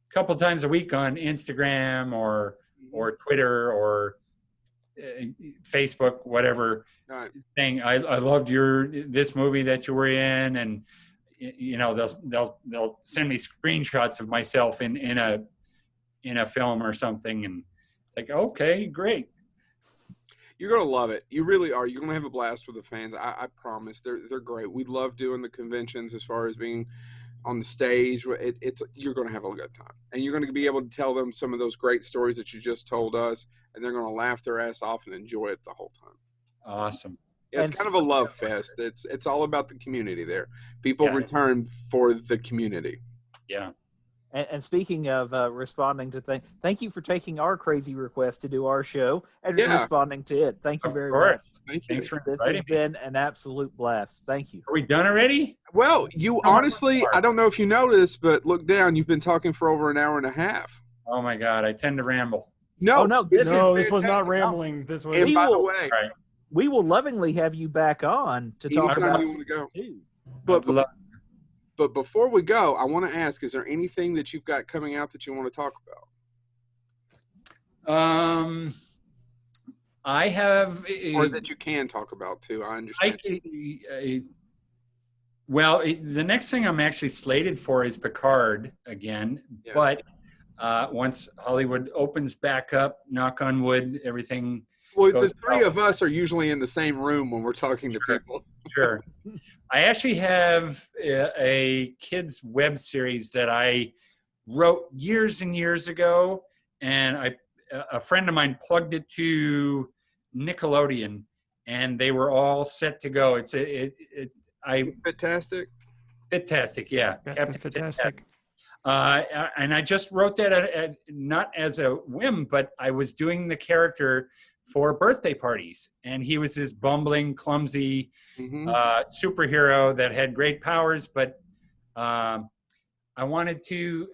a couple times a week on Instagram or Twitter or Facebook, whatever, saying I loved this movie that you were in, and they'll send me screenshots of myself in a film or something, and it's like, okay, great. You're gonna love it. You really are. You're gonna have a blast with the fans. I promise. They're great. We love doing the conventions as far as being on the stage. You're gonna have a good time, and you're gonna be able to tell them some of those great stories that you just told us, and they're gonna laugh their ass off and enjoy it the whole time. Awesome. Yeah, it's kind of a love fest. It's all about the community there. People return for the community. Yeah. And speaking of responding to things, thank you for taking our crazy request to do our show and responding to it. Thank you very much. Thank you. Thanks for this has been an absolute blast. Thank you. Are we done already? Well, you honestly, I don't know if you noticed, but look down. You've been talking for over an hour and a half. Oh my God, I tend to ramble. No, this was not rambling. This was. And by the way, we will lovingly have you back on to talk about. But before we go, I want to ask: is there anything that you've got coming out that you want to talk about? I have, or that you can talk about too. I understand. The next thing I'm actually slated for is Picard again, but once Hollywood opens back up, knock on wood, everything. Well, the three of us are usually in the same room when we're talking to people. Sure. I actually have a kids web series that I wrote years and years ago, and a friend of mine plugged it to Nickelodeon, and they were all set to go. It's Fantastic. Fantastic, yeah. Fantastic. And I just wrote that not as a whim, but I was doing the character for birthday parties, and he was this bumbling, clumsy superhero that had great powers, but I wanted to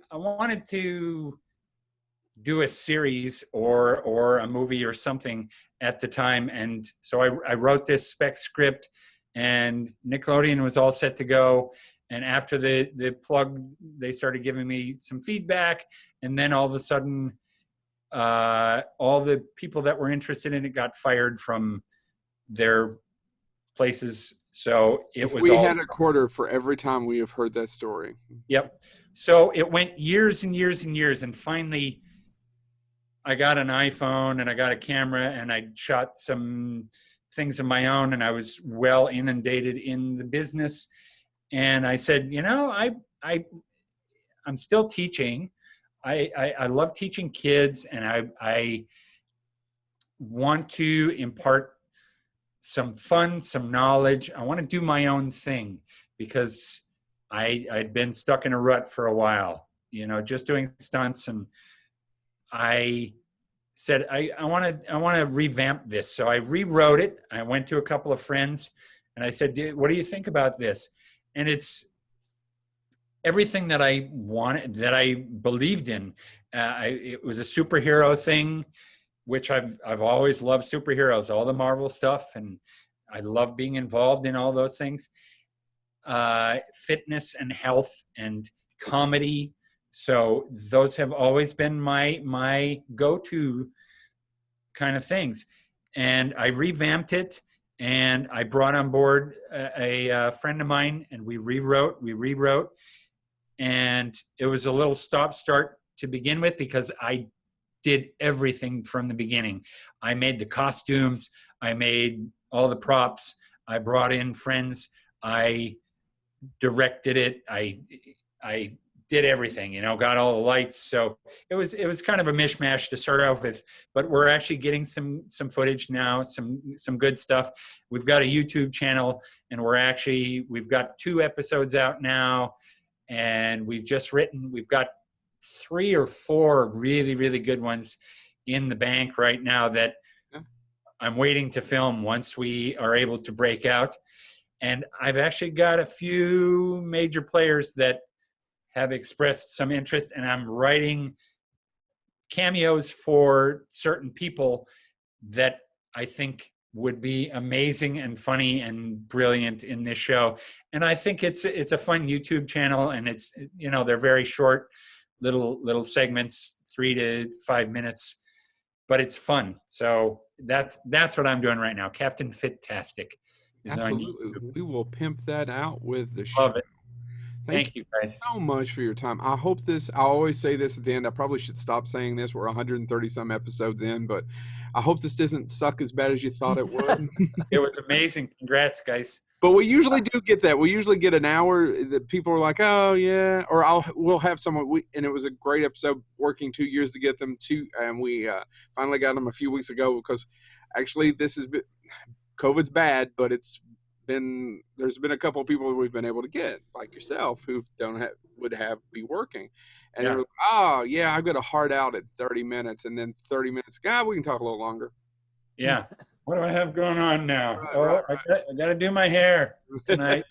do a series or a movie or something at the time, and so I wrote this spec script, and Nickelodeon was all set to go. And after the plug, they started giving me some feedback, and then all of a sudden, all the people that were interested in it got fired from their places. So we had a quarter for every time we have heard that story. Yep. So it went years and years and years, and finally, I got an iPhone and I got a camera, and I shot some things of my own, and I was well inundated in the business. And I said, I'm still teaching. I love teaching kids, and I want to impart some fun, some knowledge. I want to do my own thing, because I'd been stuck in a rut for a while, just doing stunts. And I said, I want to revamp this. So I rewrote it. I went to a couple of friends and I said, what do you think about this? And it's everything that I wanted, that I believed in. It was a superhero thing, which I've always loved superheroes, all the Marvel stuff, and I love being involved in all those things. Fitness and health and comedy. So those have always been my go-to kind of things. And I revamped it, and I brought on board a friend of mine, and we rewrote. And it was a little stop-start to begin with because I did everything from the beginning. I made the costumes. I made all the props. I brought in friends. I directed it. I did everything, got all the lights. So it was kind of a mishmash to start off with, but we're actually getting some footage now, some good stuff. We've got a YouTube channel, and we've got 2 episodes out now, and we've got 3 or 4 really, really good ones in the bank right now that I'm waiting to film once we are able to break out. And I've actually got a few major players that have expressed some interest, and I'm writing cameos for certain people that I think would be amazing and funny and brilliant in this show. And I think it's a fun YouTube channel, and it's, they're very short little segments, 3 to 5 minutes, but it's fun. So that's what I'm doing right now. Captain Fit-tastic. Absolutely. We will pimp that out with the show. Love it. Thank you guys so much for your time. I hope I always say this at the end. I probably should stop saying this. We're 130 some episodes in, but I hope this doesn't suck as bad as you thought it would. It was amazing. Congrats, guys. But we usually do get that. We usually get an hour that people are like, oh yeah, or we'll have someone. And it was a great episode, working 2 years to get them to, and we finally got them a few weeks ago because actually COVID's bad, but there's been a couple of people we've been able to get, like yourself, who would be working. And yeah. It was, oh yeah, I've got a hard out at 30 minutes, and then 30 minutes, we can talk a little longer. Yeah. What do I have going on now? Right. I got to do my hair tonight.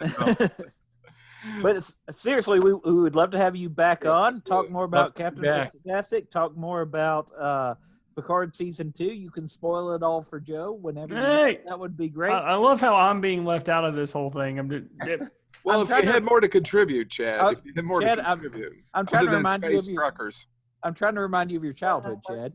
But seriously, we would love to have you back on, talk more about Captain Fantastic, talk more about Picard Season 2. You can spoil it all for Joe whenever that would be great. I love how I'm being left out of this whole thing. Well, if you had more to contribute, Chad. If you had more to contribute. I'm trying to remind you of truckers. I'm trying to remind you of your childhood, Chad.